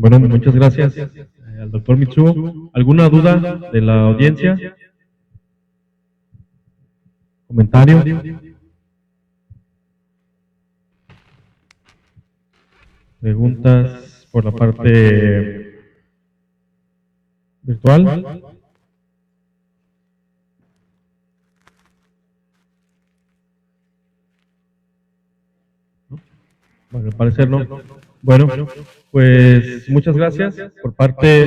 Bueno, muchas gracias al doctor Mitsuo. ¿Alguna duda de la audiencia? ¿Comentario? ¿Preguntas por la parte virtual? Bueno, al parecer no. Bueno, pues muchas gracias por parte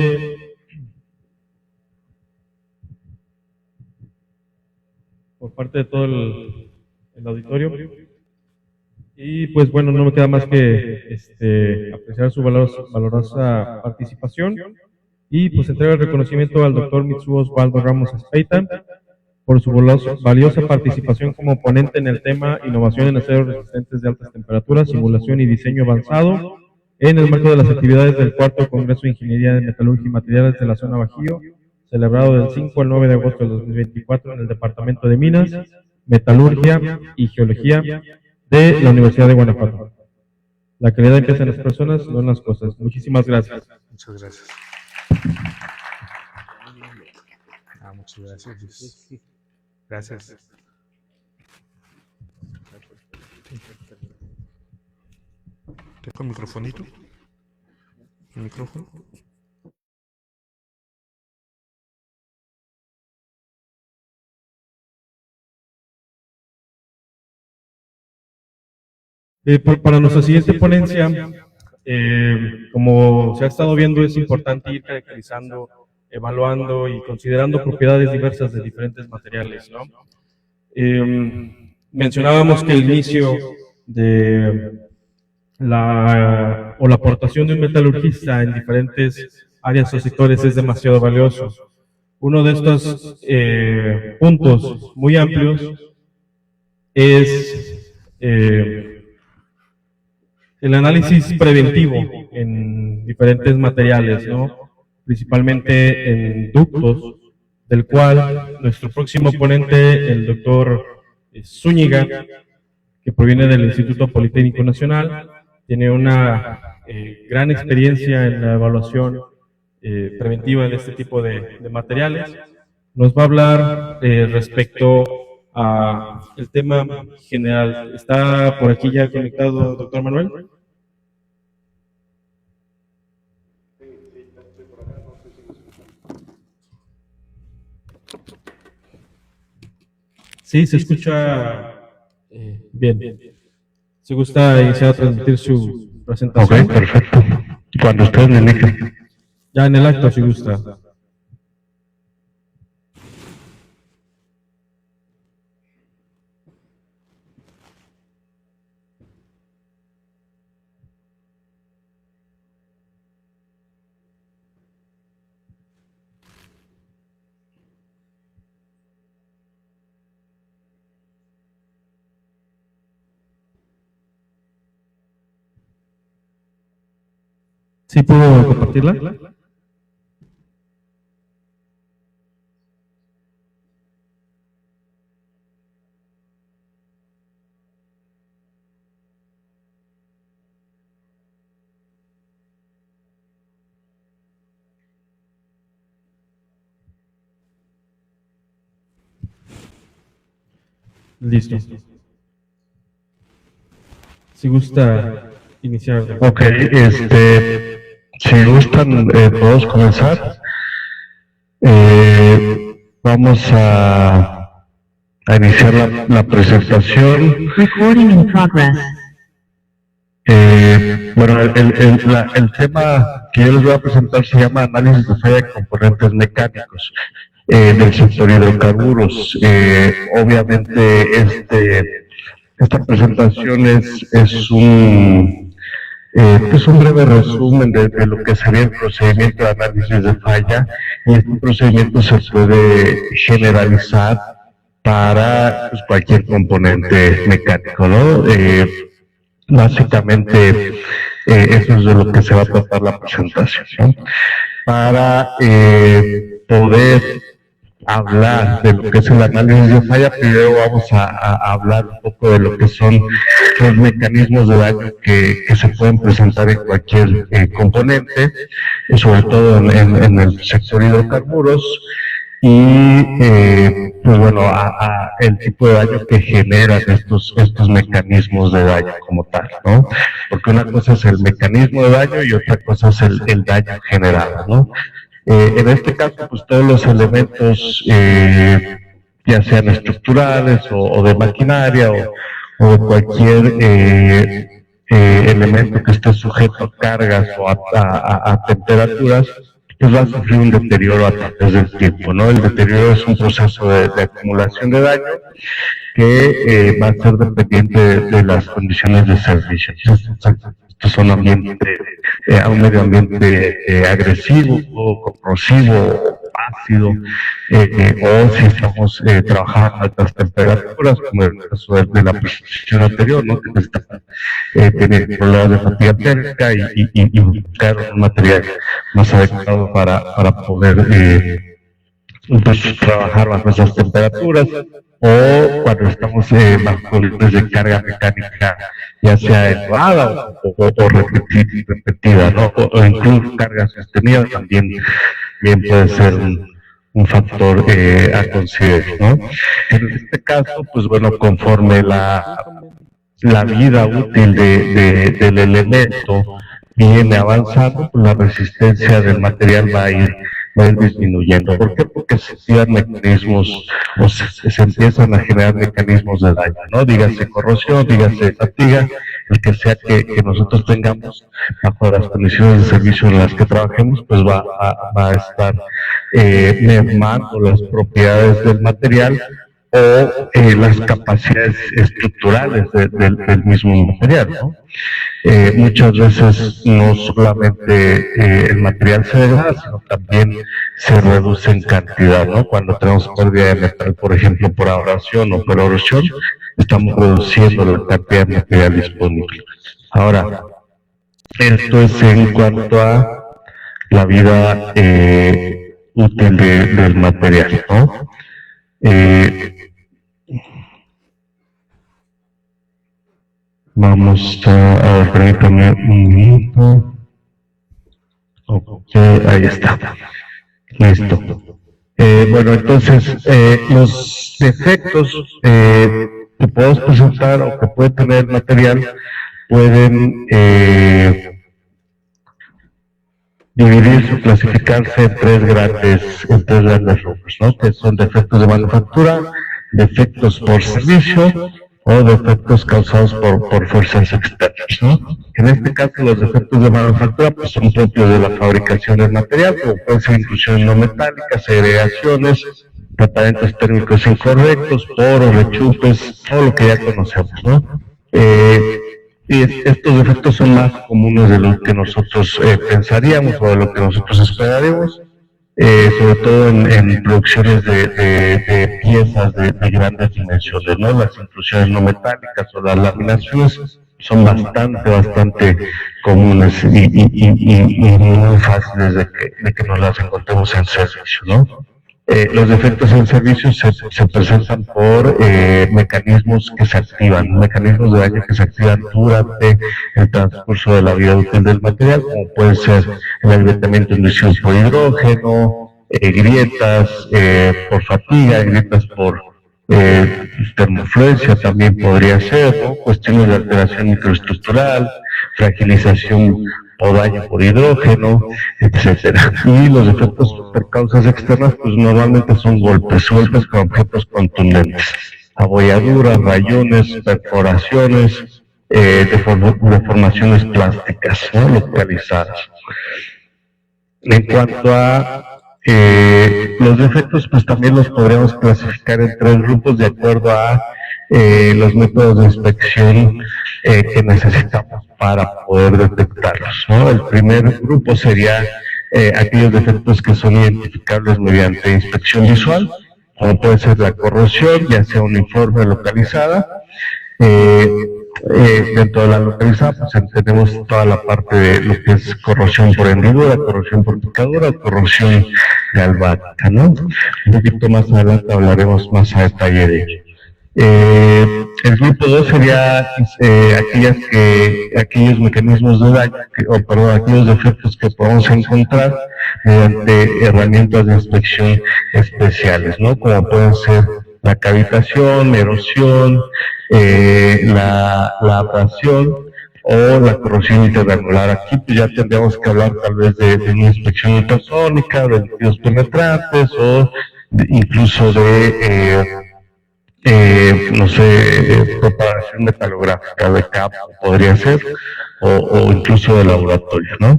de todo el auditorio. Y pues bueno, no me queda más que apreciar su valorosa participación y pues entregar el reconocimiento al doctor Mitsuo Osvaldo Ramos Azpeita por su valiosa participación como ponente en el tema Innovación en aceros resistentes de altas temperaturas, simulación y diseño avanzado en el marco de las actividades del cuarto Congreso de Ingeniería de Metalurgia y Materiales de la Zona Bajío, celebrado del 5 al 9 de agosto de 2024 en el Departamento de Minas, Metalurgia y Geología de la Universidad de Guanajuato. La calidad empieza en las personas, no en las cosas. Muchísimas gracias. Muchas gracias. Muchas gracias. Gracias. ¿Tengo el microfonito? ¿El micrófono? Para nuestra siguiente ponencia, como se ha estado viendo, es importante ir caracterizando, evaluando y considerando propiedades diversas de diferentes materiales, ¿no? Mencionábamos que el inicio de la aportación de un metalurgista en diferentes áreas o sectores es demasiado valioso. Uno de estos puntos muy amplios es el análisis preventivo en diferentes materiales, ¿no? Principalmente en ductos, del cual nuestro próximo ponente, el doctor Zúñiga, que proviene del Instituto Politécnico Nacional, tiene una gran experiencia en la evaluación preventiva de este tipo de materiales. Nos va a hablar respecto a el tema general. ¿Está por aquí ya conectado, doctor Manuel? Sí, se escucha bien. ¿Se gusta iniciar a transmitir su presentación? Ok, perfecto. Cuando esté en el acto. Ya en el acto, si gusta. ¿Sí puedo compartirla? Listo. Si gusta iniciar. Ok, si gustan, podemos comenzar. Vamos a iniciar la presentación. Recording in progress. Bueno, el tema que yo les voy a presentar se llama análisis de falla de componentes mecánicos del sector hidrocarburos. Obviamente, esta presentación es un breve resumen de lo que sería el procedimiento de análisis de falla, y este procedimiento se puede generalizar para pues, cualquier componente mecánico, ¿no? Básicamente, eso es de lo que se va a tratar la presentación, ¿no? Para poder hablar de lo que es el análisis de falla, primero vamos a hablar un poco de lo que son los mecanismos de daño que se pueden presentar en cualquier componente, sobre todo en el sector hidrocarburos, y pues bueno, el tipo de daño que generan estos mecanismos de daño como tal, ¿no? Porque una cosa es el mecanismo de daño y otra cosa es el daño generado, ¿no? En este caso, pues todos los elementos, ya sean estructurales o de maquinaria o de cualquier elemento que esté sujeto a cargas o a temperaturas, pues va a sufrir un deterioro a través del tiempo, ¿no? El deterioro es un proceso de acumulación de daño que va a ser dependiente de las condiciones de servicio. Estos son a un medio ambiente agresivo, o corrosivo, ácido, o si estamos trabajando a altas temperaturas, como en el caso de la presentación anterior, ¿no? Que tiene problemas de fatiga térmica y buscar un material más adecuado para poder pues, trabajar bajo esas temperaturas, o cuando estamos bajo condiciones de carga mecánica, ya sea elevada o repetida, ¿no? O incluso carga sostenida también puede ser un factor a considerar, ¿no? En este caso, pues bueno, conforme la vida útil del elemento viene avanzando, pues la resistencia del material va a ir disminuyendo. ¿Por qué? Porque se activan mecanismos, o se empiezan a generar mecanismos de daño, ¿no? Dígase corrosión, dígase fatiga, el que sea que nosotros tengamos bajo las condiciones de servicio en las que trabajemos, pues va a estar mermando las propiedades del material o las capacidades estructurales del mismo material, ¿no? Muchas veces no solamente el material se degrada, sino también se reduce en cantidad, ¿no? Cuando tenemos pérdida de metal, por ejemplo, por abrasión o por erosión, estamos reduciendo la cantidad de material disponible. Ahora, esto es en cuanto a la vida útil del material, ¿no? Vamos a ver, permítame un minuto. Ok, ahí está. Listo. Bueno, entonces, los defectos que podemos presentar o que puede tener el material pueden dividirse o clasificarse en tres grandes rubros, ¿no? Que son defectos de manufactura, defectos por servicio o defectos causados por fuerzas externas, ¿no? En este caso, los defectos de manufactura pues, son propios de la fabricación del material, como pueden ser intrusiones no metálicas, segregaciones, tratamientos térmicos incorrectos, poros, rechupes, todo lo que ya conocemos, ¿no? Y estos defectos son más comunes de lo que nosotros pensaríamos o de lo que nosotros esperaríamos, sobre todo en producciones de piezas de grandes dimensiones, ¿no? Las intrusiones no metálicas o las laminaciones son bastante comunes y muy fáciles de que nos las encontremos en servicio, ¿no? Los defectos en servicio se presentan por mecanismos que se activan, mecanismos de daño que se activan durante el transcurso de la vida útil del material, como puede ser el agrietamiento inducido por hidrógeno, grietas por fatiga, grietas por termofluencia también podría ser, ¿no? Cuestiones de alteración microestructural, fragilización o daño por hidrógeno, etcétera. Y los defectos por causas externas, pues normalmente son golpes con objetos contundentes, abolladuras, rayones, perforaciones, deformaciones plásticas, ¿no? Localizadas. En cuanto a los defectos, pues también los podríamos clasificar en 3 grupos de acuerdo a los métodos de inspección que necesitamos para poder detectarlos, ¿no? El primer grupo sería aquellos defectos que son identificables mediante inspección visual, como puede ser la corrosión, ya sea uniforme o localizada. Dentro de la localizada, pues tenemos toda la parte de lo que es corrosión por hendidura, corrosión por picadura, corrosión galvánica, ¿no? Un poquito más adelante hablaremos más a detalle de ello. El grupo 2 sería aquellos mecanismos de daño, aquellos defectos que podemos encontrar mediante herramientas de inspección especiales, ¿no? Como pueden ser la cavitación, erosión, la abrasión o la corrosión intergranular. Aquí pues ya tendríamos que hablar tal vez de una inspección ultrasónica, de líquidos penetrantes o incluso de no sé, preparación metalográfica de campo podría ser, o incluso de laboratorio, ¿no?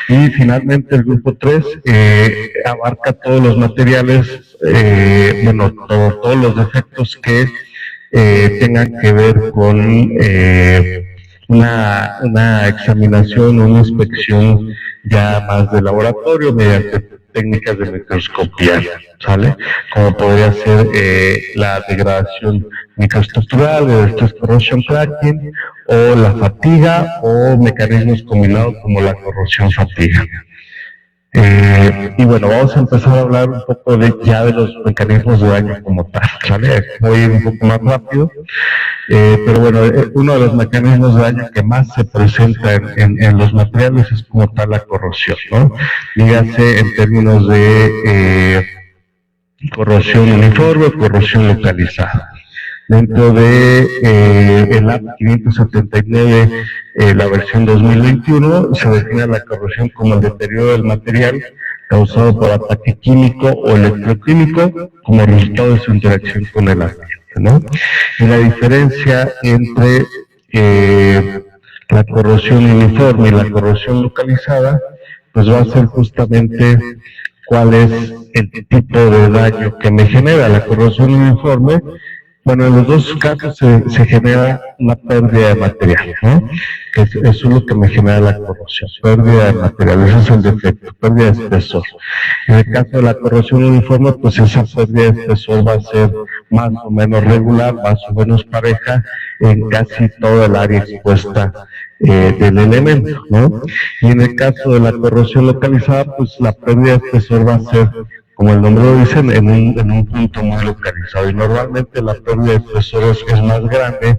Y finalmente el grupo 3 abarca todos los materiales, todos los defectos que tengan que ver con una examinación, una inspección ya más de laboratorio mediante técnicas de microscopía, ¿sale? Como podría ser la degradación microestructural, el stress corrosion cracking, o la fatiga, o mecanismos combinados como la corrosión fatiga. Y bueno, vamos a empezar a hablar un poco ya de los mecanismos de daño como tal, ¿sale? Voy a ir un poco más rápido, pero bueno, uno de los mecanismos de daño que más se presenta en los materiales es como tal la corrosión, ¿no? Dígase en términos de corrosión uniforme o corrosión localizada. Dentro de el AP 579, la versión 2021, se define la corrosión como el deterioro del material causado por ataque químico o electroquímico como resultado de su interacción con el ambiente, ¿no? Y la diferencia entre la corrosión uniforme y la corrosión localizada, pues va a ser justamente cuál es el tipo de daño que me genera. La corrosión uniforme, bueno, en los dos casos se genera una pérdida de material, ¿no? Eso es lo que me genera la corrosión, pérdida de material, ese es el defecto, pérdida de espesor. En el caso de la corrosión uniforme, pues esa pérdida de espesor va a ser más o menos regular, más o menos pareja en casi toda el área expuesta del elemento, ¿no? Y en el caso de la corrosión localizada, pues la pérdida de espesor va a ser, como el nombre lo dice, en un punto muy localizado. Y normalmente la pérdida de espesor es más grande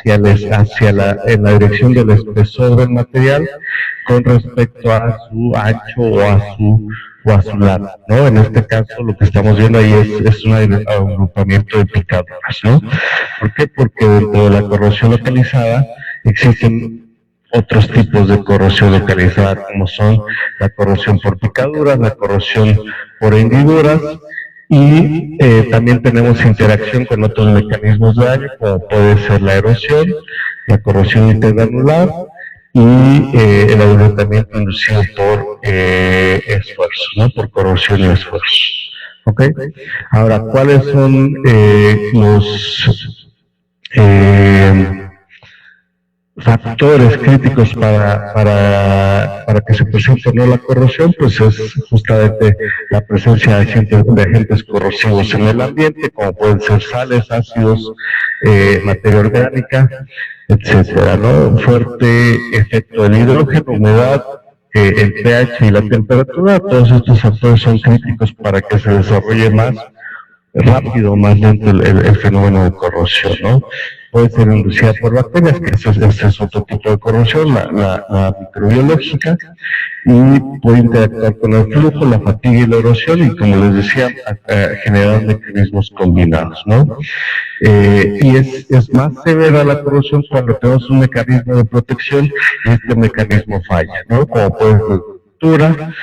en la dirección del espesor del material con respecto a su ancho o a su largo, ¿no? En este caso lo que estamos viendo ahí es un agrupamiento de picaduras, ¿no? ¿Por qué? Porque dentro de la corrosión localizada existen otros tipos de corrosión localizada, como son la corrosión por picaduras, la corrosión por hendiduras, y también tenemos interacción con otros mecanismos de daño, como puede ser la erosión, la corrosión intergranular y el agrietamiento inducido por esfuerzo, ¿no? Por corrosión y esfuerzo. ¿Ok? Ahora, ¿cuáles son los factores críticos para que se presente o no la corrosión? Pues es justamente la presencia de agentes corrosivos en el ambiente, como pueden ser sales, ácidos, materia orgánica, etcétera, ¿no? Fuerte efecto del hidrógeno, humedad, el pH y la temperatura, todos estos factores son críticos para que se desarrolle más rápido, más lento el fenómeno de corrosión, ¿no? Puede ser inducida por bacterias, que ese es otro tipo de corrosión, la microbiológica, y puede interactuar con el flujo, la fatiga y la erosión, y como les decía, generar mecanismos combinados, ¿no? Y es más severa la corrosión cuando tenemos un mecanismo de protección y este mecanismo falla, ¿no? Como puede ser ruptura,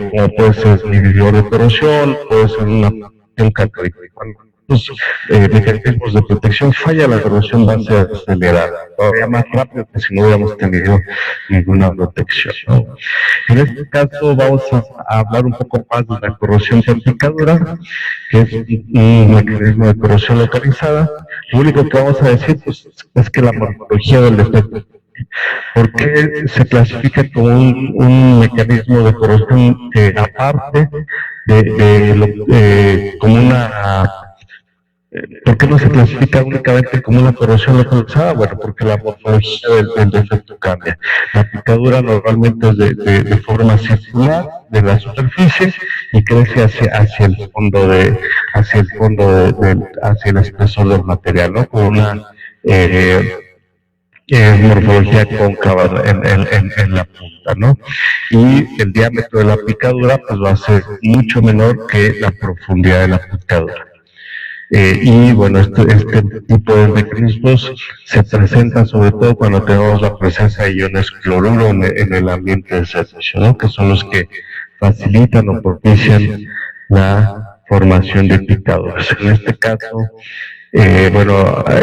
como puede ser inhibidor de corrosión, puede ser un católico. Cuando los mecanismos de protección falla, la corrosión va a ser acelerada, todavía más rápido que si no hubiéramos tenido ninguna protección, ¿no? En este caso vamos a hablar un poco más de la corrosión por picadura, que es un mecanismo de corrosión localizada. Lo único que vamos a decir pues, es que la morfología del defecto, porque se clasifica como un mecanismo de corrosión aparte como una... ¿Por qué no se clasifica únicamente como una corrosión localizada? Bueno, porque la morfología del defecto cambia. La picadura normalmente es de forma circular de la superficie y crece hacia el fondo hacia el espesor del material, ¿no? Con una morfología cóncava en la punta, ¿no? Y el diámetro de la picadura pues va a ser mucho menor que la profundidad de la picadura. Y bueno, este tipo de mecanismos se presentan sobre todo cuando tenemos la presencia de iones cloruro en el ambiente de servicio, ¿no? Que son los que facilitan o propician la formación de picaduras. En este caso,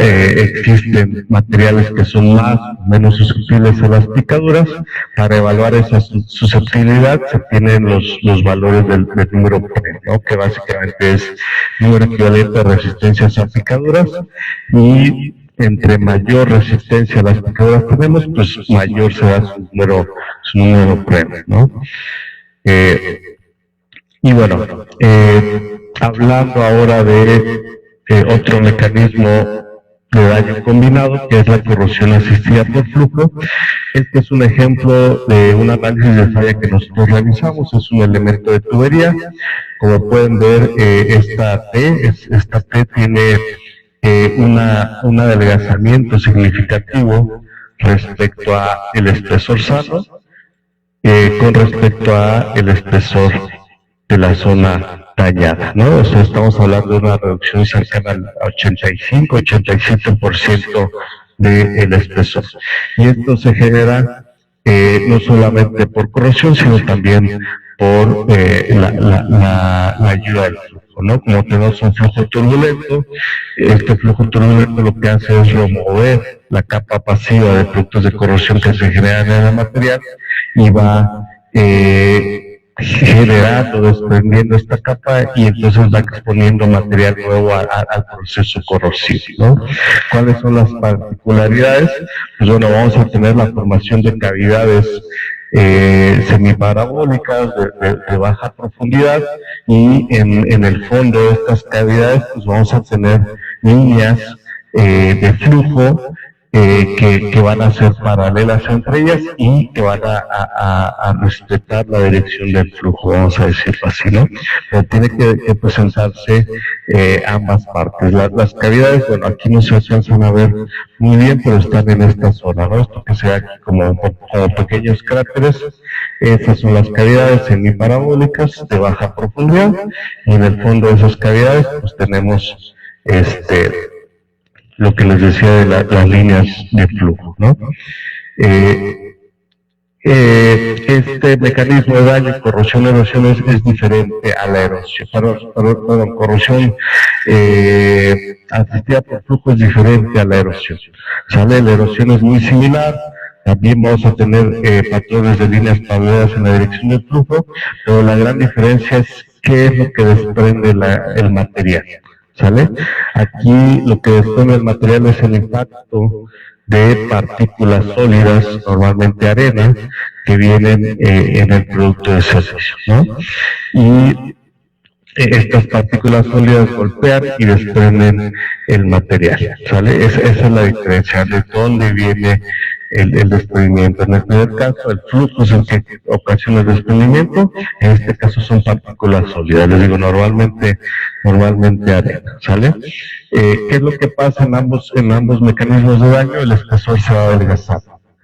existen materiales que son más o menos susceptibles a las picaduras. Para evaluar esa susceptibilidad se tienen los valores del número P, ¿no? Que básicamente es número equivalente a resistencias a picaduras, y entre mayor resistencia a las picaduras tenemos, pues mayor será su número P, ¿no? Y bueno, hablando ahora de otro mecanismo de daño combinado, que es la corrosión asistida por flujo. Este es un ejemplo de un análisis de falla que nosotros realizamos, es un elemento de tubería. Como pueden ver, esta T tiene un adelgazamiento significativo respecto a el espesor sano, con respecto a el espesor de la zona dañada, ¿no? O sea, estamos hablando de una reducción cercana al 85-87% del espesor. Y esto se genera no solamente por corrosión, sino también por la ayuda del flujo, ¿no? Como tenemos un flujo turbulento, este flujo turbulento lo que hace es remover la capa pasiva de productos de corrosión que se generan en el material y va generando, desprendiendo esta capa, y entonces va exponiendo material nuevo al proceso corrosivo, ¿no? ¿Cuáles son las particularidades? Pues bueno, vamos a tener la formación de cavidades semiparabólicas de baja profundidad, y en el fondo de estas cavidades pues vamos a tener líneas de flujo que van a ser paralelas entre ellas y que van a respetar la dirección del flujo, vamos a decirlo así, ¿no? Pero tiene que presentarse ambas partes. Las cavidades, bueno, aquí no se alcanzan a ver muy bien, pero están en esta zona, ¿no? Esto que se ve aquí como pequeños cráteres, esas son las cavidades semiparabólicas de baja profundidad, y en el fondo de esas cavidades pues tenemos lo que les decía de las líneas de flujo, ¿no? Este mecanismo de daño, corrosión, erosión, es diferente a la erosión. Perdón, corrosión asistida por flujo es diferente a la erosión. ¿Sale? La erosión es muy similar. También vamos a tener patrones de líneas paralelas en la dirección del flujo, pero la gran diferencia es qué es lo que desprende el material. ¿Sale? Aquí lo que desprende el material es el impacto de partículas sólidas, normalmente arena, que vienen en el producto de servicio, ¿no? Y estas partículas sólidas golpean y desprenden el material, ¿sale? Esa es la diferencia de dónde viene el desprendimiento. En el primer caso, el flujo es el que ocasiona el desprendimiento, en este caso son partículas sólidas, les digo, normalmente arena, ¿sale? ¿Qué es lo que pasa en ambos mecanismos de daño? El espesor se va a adelgazar.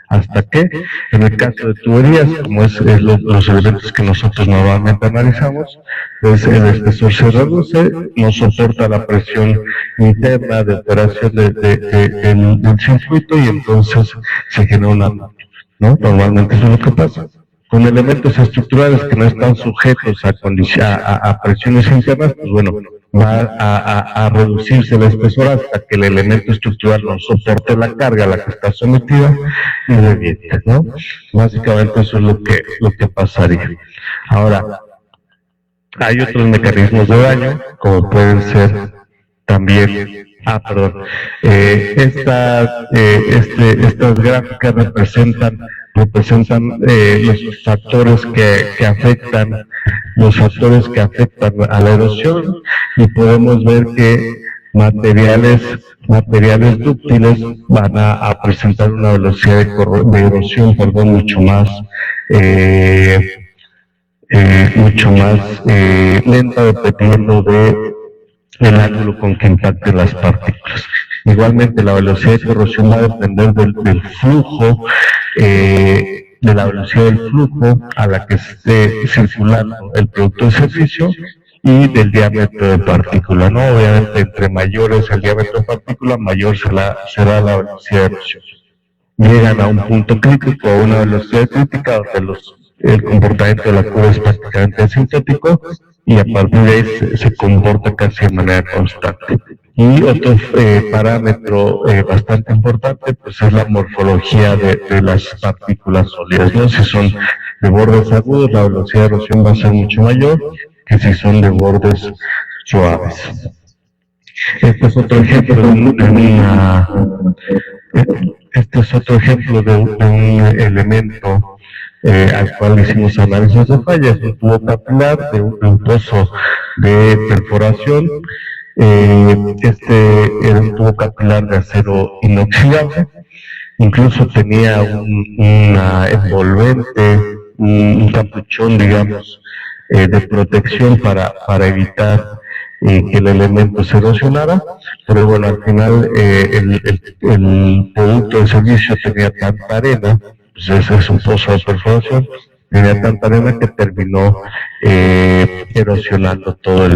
¿Hasta qué? En el caso de tuberías, como es los elementos que nosotros normalmente analizamos, pues el espesor se reduce, no soporta la presión interna de operación del circuito y entonces se genera una ruptura, ¿no? Normalmente eso es lo que pasa. Con elementos estructurales que no están sujetos a presiones internas, pues bueno, va a reducirse el espesor hasta que el elemento estructural no soporte la carga a la que está sometida y reviente, ¿no? Básicamente eso es lo que pasaría. Ahora, hay otros mecanismos de daño, como pueden ser también, estas gráficas representan los factores que afectan a la erosión y podemos ver que materiales dúctiles van a presentar una velocidad de erosión, mucho más lenta dependiendo del ángulo con que impacten las partículas. Igualmente, la velocidad de corrosión va a depender del flujo, de la velocidad del flujo a la que esté circulando el producto de servicio y del diámetro de partícula, ¿no? Obviamente, entre mayor es el diámetro de partícula, mayor será la velocidad de erosión. Llegan a un punto crítico, a una velocidad crítica, donde el comportamiento de la curva es prácticamente asintótico y a partir de ahí se comporta casi de manera constante. Y otro parámetro bastante importante pues es la morfología de las partículas sólidas, ¿no? Si son de bordes agudos, la velocidad de erosión va a ser mucho mayor que si son de bordes suaves. Este es otro ejemplo de un elemento al cual hicimos análisis de fallas, un tubo capilar de un pozo de perforación. Era un tubo capilar de acero inoxidable, incluso tenía una envolvente, un capuchón, digamos, de protección para evitar que el elemento se erosionara, pero bueno, al final el producto de servicio tenía tanta arena, pues ese es un pozo de perforación, tenía tanta arena que terminó erosionando todo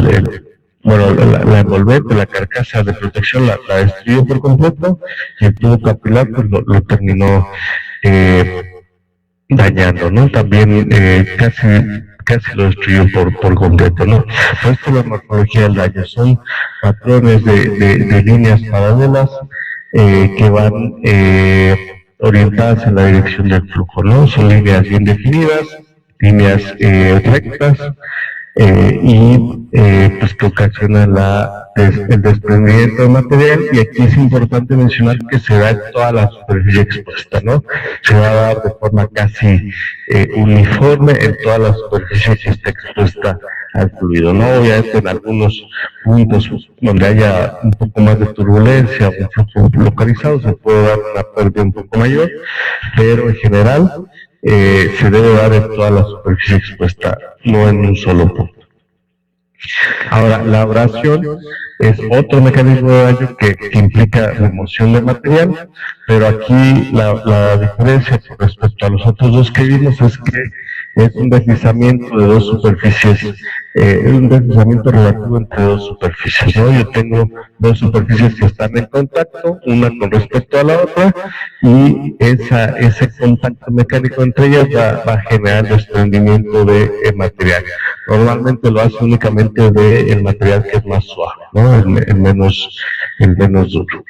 la envolvente, la carcasa de protección la destruyó por completo y el tubo capilar pues lo terminó dañando, ¿no? También casi lo destruyó por completo, ¿no? Pues esto es la morfología del daño, son patrones de líneas paralelas que van orientadas en la dirección del flujo, ¿no? Son líneas bien definidas, líneas rectas, pues que ocasionan el desprendimiento de material, y aquí es importante mencionar que se da en toda la superficie expuesta, ¿no? Se va a dar de forma casi uniforme en toda la superficie que está expuesta al fluido, ¿no? Obviamente en algunos puntos donde haya un poco más de turbulencia, un flujo localizado, se puede dar una pérdida un poco mayor, pero en general se debe dar en toda la superficie expuesta, no en un solo punto. Ahora, la abrasión es otro mecanismo de daño que implica remoción de material, pero aquí la diferencia con respecto a los otros dos que vimos es que es un deslizamiento de dos superficies, es un deslizamiento relativo entre dos superficies, ¿no? Yo tengo dos superficies que están en contacto, una con respecto a la otra, y ese contacto mecánico entre ellas va a generar desprendimiento de material. Normalmente lo hace únicamente del material que es más suave, ¿no? El menos duro.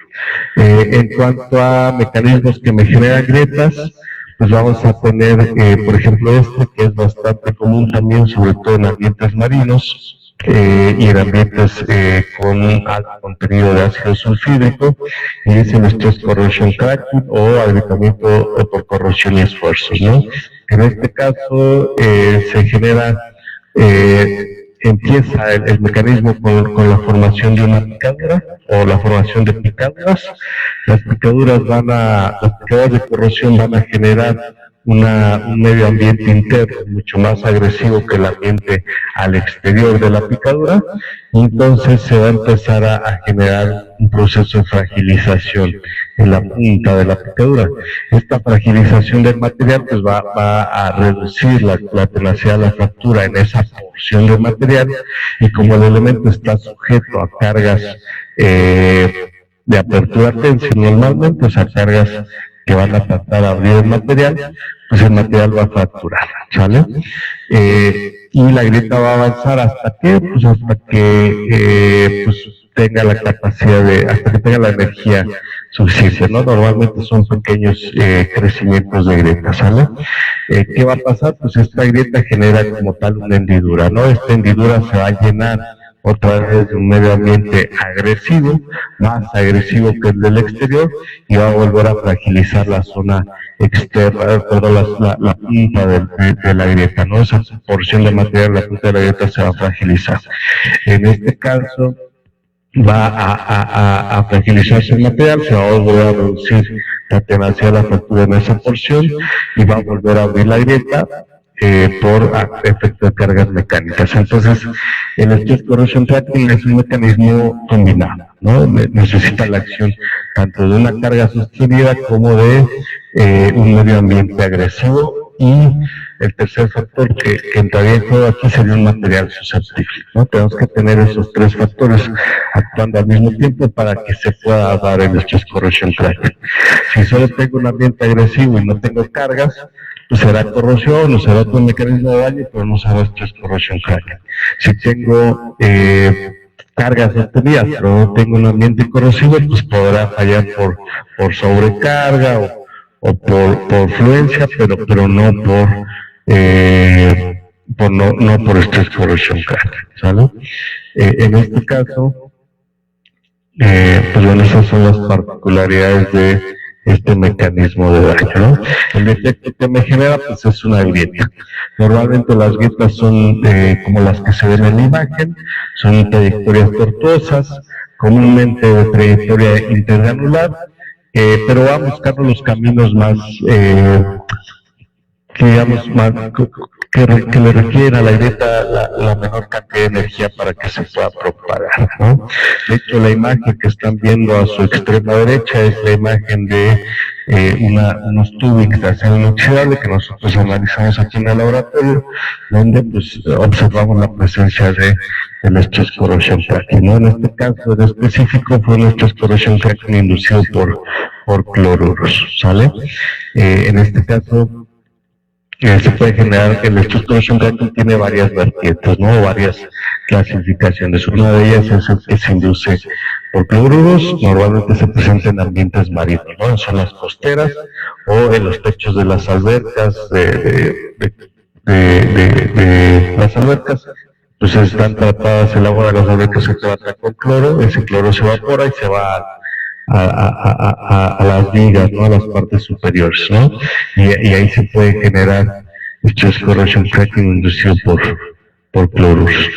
En cuanto a mecanismos que me generan grietas, pues vamos a tener, por ejemplo, que es bastante común también, sobre todo en ambientes marinos y en ambientes con un alto contenido de ácido sulfídrico, y es el stress corrosion cracking o agrietamiento por corrosión y esfuerzo, ¿no? En este caso se genera empieza el mecanismo con la formación de una picadura o la formación de picaduras. Las picaduras de corrosión van a generar un medio ambiente interno mucho más agresivo que el ambiente al exterior de la picadura, y entonces se va a empezar a generar un proceso de fragilización en la punta de la picadura. Esta fragilización del material pues va a reducir la tenacidad de la fractura en esa porción del material, y como el elemento está sujeto a cargas de apertura tensión normalmente, o sea, cargas que van a tratar de abrir el material, pues el material va a fracturar, ¿sale? Y la grieta va a avanzar hasta que pues tenga la capacidad hasta que tenga la energía suficiente, ¿no? Normalmente son pequeños crecimientos de grieta, ¿sale? ¿Qué va a pasar? Pues esta grieta genera como tal una hendidura, ¿no? Esta hendidura se va a llenar otra vez de un medio ambiente agresivo, más agresivo que el del exterior, y va a volver a fragilizar la zona externa, la punta de la grieta, ¿no? Esa porción de material, la punta de la grieta se va a fragilizar. En este caso, va a fragilizarse el material, se va a volver a reducir la tenacidad de la fractura en esa porción, y va a volver a abrir la grieta por efecto de cargas mecánicas. Entonces, el Stress Corrosion Cracking es un mecanismo combinado, ¿no? Necesita la acción tanto de una carga sostenida como de un medio ambiente agresivo, y el tercer factor que entraría en juego aquí sería un material susceptible, ¿no? Tenemos que tener esos tres factores actuando al mismo tiempo para que se pueda dar el Stress Corrosion Cracking. Si solo tengo un ambiente agresivo y no tengo cargas, pues será corrosión o será otro mecanismo de daño, pero no será Stress Corrosion Cracking. Si tengo cargas sostenidas, pero no tengo un ambiente corrosivo, pues podrá fallar por sobrecarga o por fluencia, pero no por Stress Corrosion Cracking, ¿sale? En este caso, pues bueno, esas son las particularidades de este mecanismo de daño, ¿no? El defecto que me genera, pues es una grieta. Normalmente las grietas son como las que se ven en la imagen, son trayectorias tortuosas, comúnmente de trayectoria intergranular, pero va a buscar los caminos más, que le requieren a la grieta la menor cantidad de energía para que se pueda propagar, ¿no? De hecho, la imagen que están viendo a su extrema derecha es la imagen de unos tubings de acero inoxidable que nosotros analizamos aquí en el laboratorio, donde pues observamos la presencia del Stress Corrosion Cracking, ¿no? En este caso en específico fue un Stress Corrosion Cracking inducido por cloruros, ¿sale? En este caso se puede generar, el Stress Corrosion Cracking tiene varias vertientes, ¿no? Varias clasificaciones. Una de ellas es el que se induce por cloruros, normalmente se presenta en ambientes marinos, ¿no? En zonas costeras o en los techos de las albercas, de las albercas. Pues están tratadas, el agua de las albercas se trata con cloro, ese cloro se evapora y se va a las vigas, ¿no? A las partes superiores, ¿no? Y ahí se puede generar Stress Corrosion Cracking inducido por cloruros.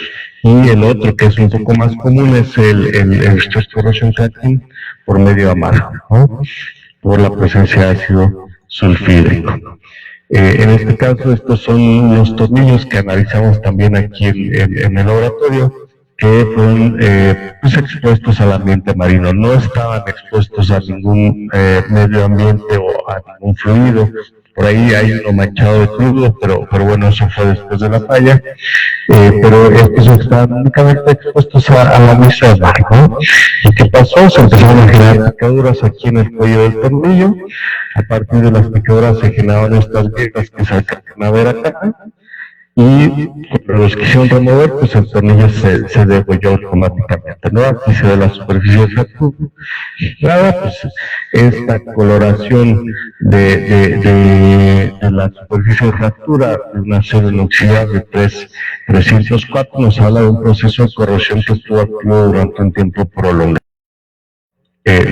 Y el otro, que es un poco más común, es el Stress Corrosion Cracking por medio amargo, ¿no? Por la presencia de ácido sulfídrico. En este caso, estos son los tornillos que analizamos también aquí en el laboratorio, que fueron pues expuestos al ambiente marino. No estaban expuestos a ningún medio ambiente o a ningún fluido. Por ahí hay uno manchado de crudo, pero bueno, eso fue después de la falla. Pero estos estaban únicamente expuestos a la mesa de mar, ¿no? ¿Y qué pasó? Se empezaron a generar picaduras aquí en el cuello del tornillo. A partir de las picaduras se generaron estas grietas que se alcanzan a ver acá. Y cuando los quisieron remover, pues el tornillo se degolló automáticamente, ¿no? Aquí se ve la superficie de fractura. Nada, pues esta coloración de la superficie de fractura de un acero inoxidable 304 nos habla de un proceso de corrosión que estuvo activo durante un tiempo prolongado.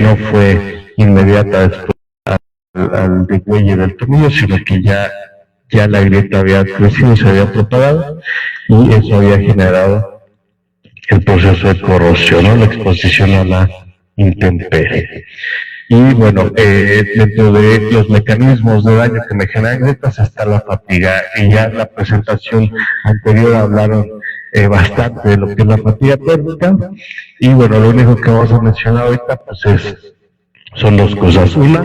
No fue inmediata después al degüelle del tornillo, sino que ya ya la grieta había crecido, se había propagado y eso había generado el proceso de corrosión, ¿no? La exposición a la intemperie. Y bueno, dentro de los mecanismos de daño que me generan grietas está la fatiga, y ya en la presentación anterior hablaron bastante de lo que es la fatiga térmica, y bueno, lo único que vamos a mencionar ahorita pues son dos cosas. Una,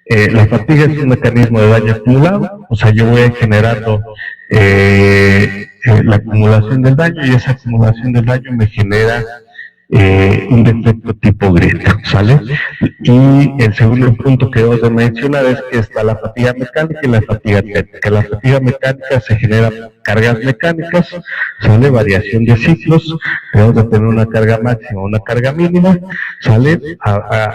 la fatiga es un mecanismo de daño acumulado, o sea, yo voy generando la acumulación del daño, y esa acumulación del daño me genera un defecto tipo grieta, ¿sale? Y el segundo punto que debo de mencionar es que está la fatiga mecánica y la fatiga térmica. La fatiga mecánica se genera cargas mecánicas, ¿sale? Variación de ciclos, debemos de tener una carga máxima, una carga mínima, ¿sale?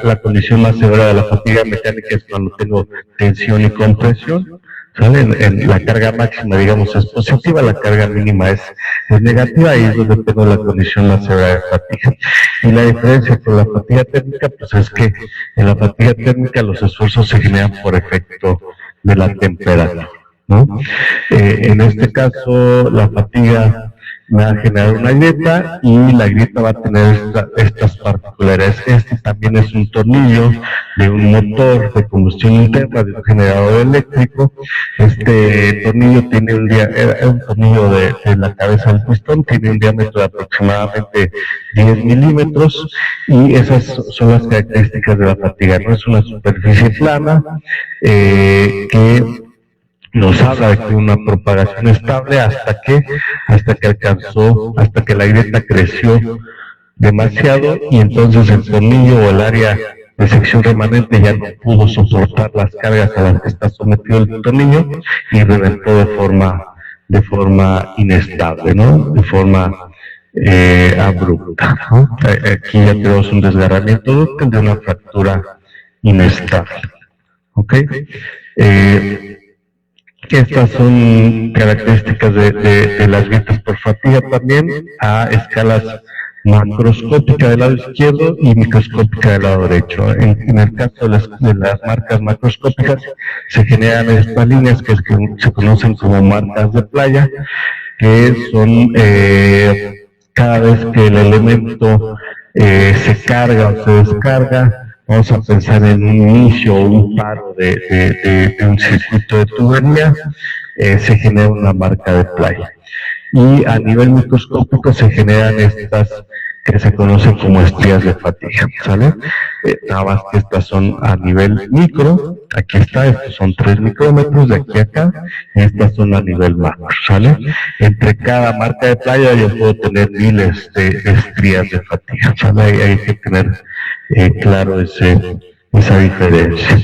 La condición más severa de la fatiga mecánica es cuando tengo tensión y compresión, ¿sale? En la carga máxima, digamos, es positiva, la carga mínima es negativa, y es donde tengo la condición más severa de fatiga. Y la diferencia con la fatiga térmica, pues es que en la fatiga térmica los esfuerzos se generan por efecto de la temperatura, ¿no? En este caso, la fatiga me va a generar una grieta, y la grieta va a tener estas particularidades. Este también es un tornillo de un motor de combustión interna, de un generador eléctrico. Este tornillo tiene un tornillo de la cabeza del pistón, tiene un diámetro de aproximadamente 10 milímetros, y esas son las características de la fatiga, ¿no? Es una superficie plana que nos habla de que una propagación estable hasta que la grieta creció demasiado, y entonces el tornillo o el área de sección remanente ya no pudo soportar las cargas a las que está sometido el tornillo y reventó de forma inestable, ¿no? De forma abrupta, ¿no? Aquí ya tenemos un desgarramiento dúctil de una fractura inestable, ¿ok? Estas son características de las grietas por fatiga también a escalas macroscópica del lado izquierdo y microscópica del lado derecho. En el caso de las marcas macroscópicas se generan estas líneas que se conocen como marcas de playa, que son cada vez que el elemento se carga o se descarga. Vamos a pensar en un inicio o un paro de un circuito de tubería, se genera una marca de playa. Y a nivel microscópico se generan estas que se conocen como estrías de fatiga, ¿sale? Nada más que estas son a nivel micro, aquí está, estos son 3 micrómetros de aquí a acá, y estas son a nivel macro, ¿sale? Entre cada marca de playa yo puedo tener miles de estrías de fatiga, ¿sale? Hay que tener claro esa diferencia.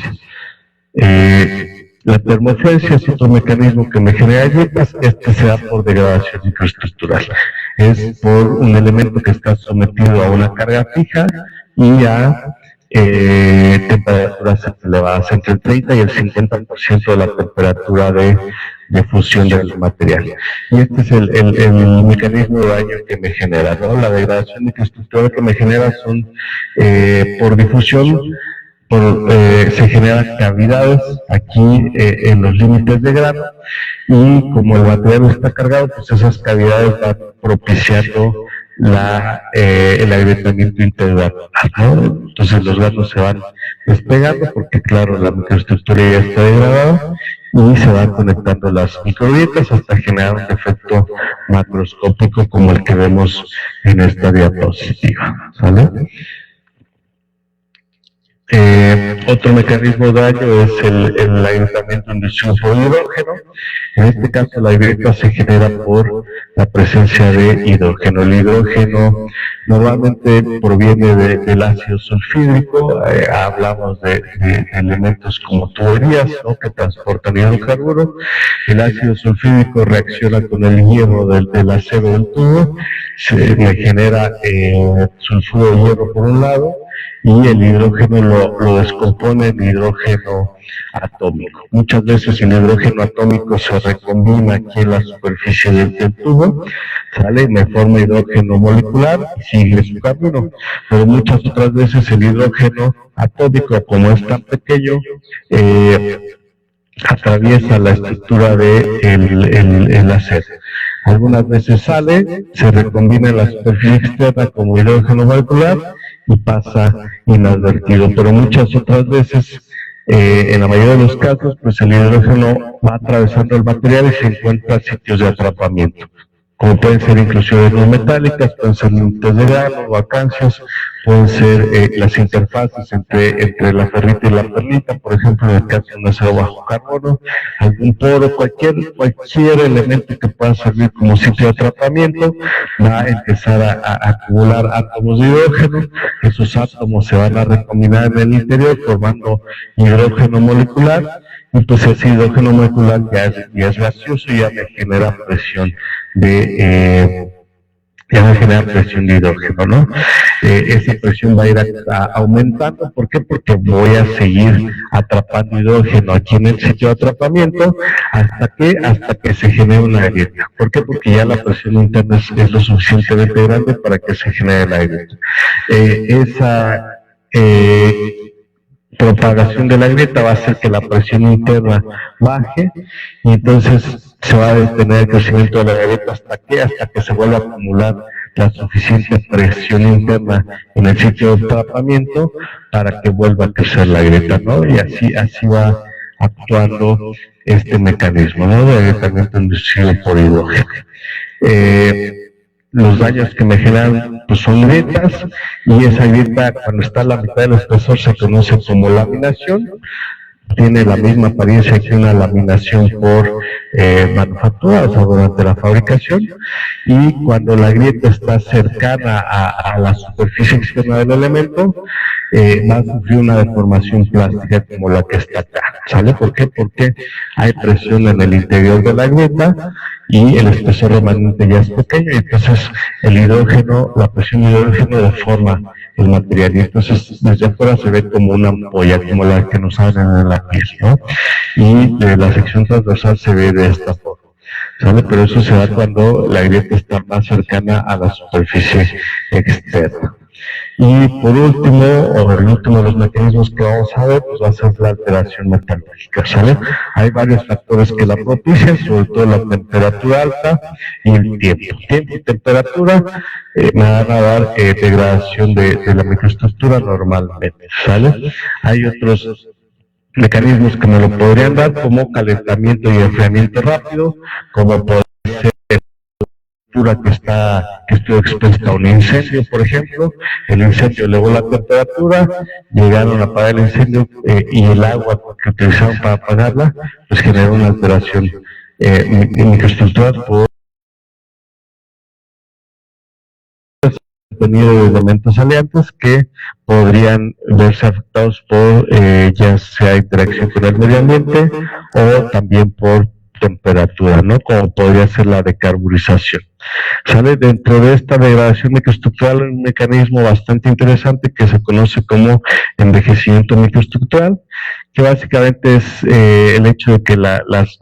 La termoflesia es otro mecanismo que me genera grietas. Este se da por degradación microestructural. Es por un elemento que está sometido a una carga fija y a temperaturas elevadas, entre el 30 y el 50% de la temperatura de fusión del material. Y este es el mecanismo de daño que me genera, ¿no? La degradación microestructural que me genera son por difusión. Se generan cavidades aquí en los límites de grano, y como el material está cargado, pues esas cavidades van propiciando el agrietamiento integral, ¿no? Entonces los granos se van despegando porque, claro, la microestructura ya está degradada, y se van conectando las microgrietas hasta generar un efecto macroscópico como el que vemos en esta diapositiva, ¿sale? Otro mecanismo de daño es el agrietamiento inducido por hidrógeno. En este caso la grieta se genera por la presencia de hidrógeno. El hidrógeno normalmente proviene del ácido sulfídrico. Hablamos de elementos como tuberías, ¿no?, que transportan hidrocarburos. El ácido sulfídrico reacciona con el hierro del acero del tubo, se me genera sulfuro de hierro por un lado, y el hidrógeno lo descompone en hidrógeno atómico. Muchas veces el hidrógeno atómico se recombina aquí en la superficie del tubo, sale, me forma hidrógeno molecular y sigue su camino. Pero muchas otras veces el hidrógeno atómico, como es tan pequeño, atraviesa la estructura de el láser. Algunas veces sale, se recombina en la superficie externa como hidrógeno molecular y pasa inadvertido, pero muchas otras veces, en la mayoría de los casos, pues el hidrógeno va atravesando el material y se encuentra sitios de atrapamiento, como pueden ser inclusiones no metálicas, pueden ser límites de grano, vacancias, pueden ser las interfaces entre la ferrita y la perlita, por ejemplo, en el caso de un acero bajo carbono, algún poro, cualquier elemento que pueda servir como sitio de atrapamiento, va a empezar a acumular átomos de hidrógeno. Esos átomos se van a recombinar en el interior formando hidrógeno molecular, y pues ese hidrógeno molecular ya es gaseoso y ya me genera presión de hidrógeno, ¿no? Esa presión va a ir aumentando. ¿Por qué? Porque voy a seguir atrapando hidrógeno aquí en el sitio de atrapamiento hasta que se genere una grieta. ¿Por qué? Porque ya la presión interna es lo suficientemente grande para que se genere la grieta. Esa propagación de la grieta va a hacer que la presión interna baje y entonces se va a detener el crecimiento de la grieta hasta que se vuelva a acumular la suficiente presión interna en el sitio de atrapamiento para que vuelva a crecer la grieta, ¿no? Y así va actuando este mecanismo, ¿no? De agrietamiento inducido por hidrógeno. Los daños que me generan pues son grietas, y esa grieta, cuando está a la mitad del espesor, se conoce como laminación. Tiene la misma apariencia que una laminación por manufactura, o sea, durante la fabricación, y cuando la grieta está cercana a la superficie externa del elemento, va a sufrir una deformación plástica como la que está acá, ¿sale? ¿Por qué? Porque hay presión en el interior de la grieta y el espesor remanente ya es pequeño, y entonces la presión de hidrógeno deforma el material, y entonces desde afuera se ve como una ampolla, como la que nos abren en la piel, ¿no? Y la sección transversal se ve de esta forma, ¿sale? Pero eso se da cuando la grieta está más cercana a la superficie externa. Y por último, o el último de los mecanismos que vamos a ver, pues va a ser la alteración metalúrgica, ¿sale? Hay varios factores que la propician, sobre todo la temperatura alta y el tiempo. Tiempo y temperatura me van a dar degradación de la microestructura normalmente, ¿sale? Hay otros mecanismos que me lo podrían dar, como calentamiento y enfriamiento rápido, como podría ser que estuvo expuesta a un incendio, por ejemplo. El incendio elevó la temperatura, llegaron a apagar el incendio y el agua que utilizaron para apagarla, pues generó una alteración microestructural por contenido de elementos aliantes que podrían verse afectados por ya sea interacción con el medio ambiente o también por temperatura, ¿no? Como podría ser la decarburización. Sale dentro de esta degradación microestructural un mecanismo bastante interesante que se conoce como envejecimiento microestructural, que básicamente es el hecho de que las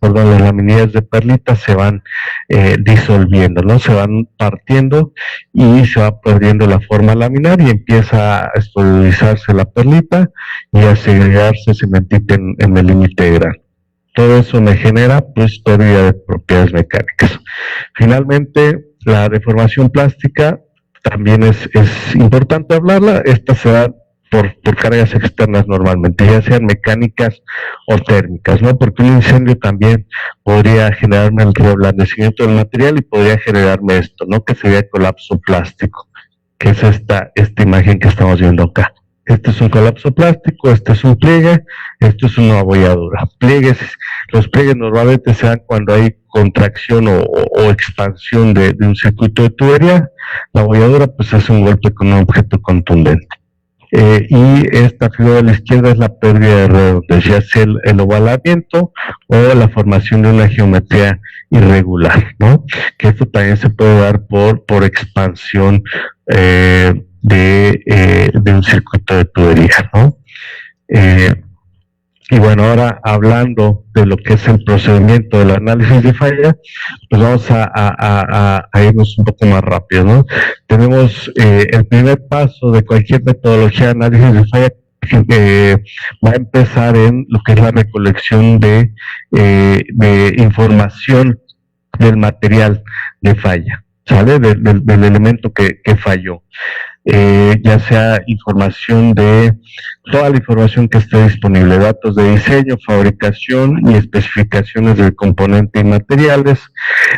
laminillas de perlita se van disolviendo, ¿no? Se van partiendo y se va perdiendo la forma laminar y empieza a estabilizarse la perlita y a segregarse cementita en el límite de grano. Todo eso me genera pues pérdida de propiedades mecánicas. Finalmente, la deformación plástica también es importante hablarla. Esta se da por cargas externas normalmente, ya sean mecánicas o térmicas, ¿no? Porque un incendio también podría generarme el reblandecimiento del material y podría generarme esto, ¿no? Que sería colapso plástico, que es esta imagen que estamos viendo acá. Este es un colapso plástico, este es un pliegue, esto es una abolladura. Los pliegues normalmente se dan cuando hay contracción o expansión de un circuito de tubería. La abolladura pues es un golpe con un objeto contundente. Y esta figura de la izquierda es la pérdida de redondez, ya sea el ovalamiento o la formación de una geometría irregular, ¿no? Que esto también se puede dar por expansión de un circuito de tubería, ¿no? Y bueno, ahora hablando de lo que es el procedimiento del análisis de falla, pues vamos a irnos un poco más rápido, ¿no? Tenemos el primer paso de cualquier metodología de análisis de falla, va a empezar en lo que es la recolección de información del material de falla, ¿sale? Del elemento que falló. Ya sea información de toda la información que esté disponible, datos de diseño, fabricación y especificaciones del componente y materiales,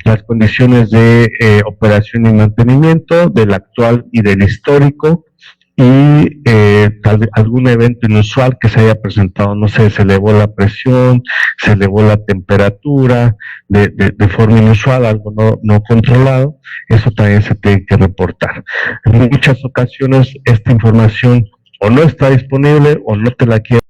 las condiciones de operación y mantenimiento, del actual y del histórico, y algún evento inusual que se haya presentado, no sé, se elevó la presión, se elevó la temperatura de forma inusual, algo no controlado, eso también se tiene que reportar. En muchas ocasiones esta información o no está disponible o no te la quieren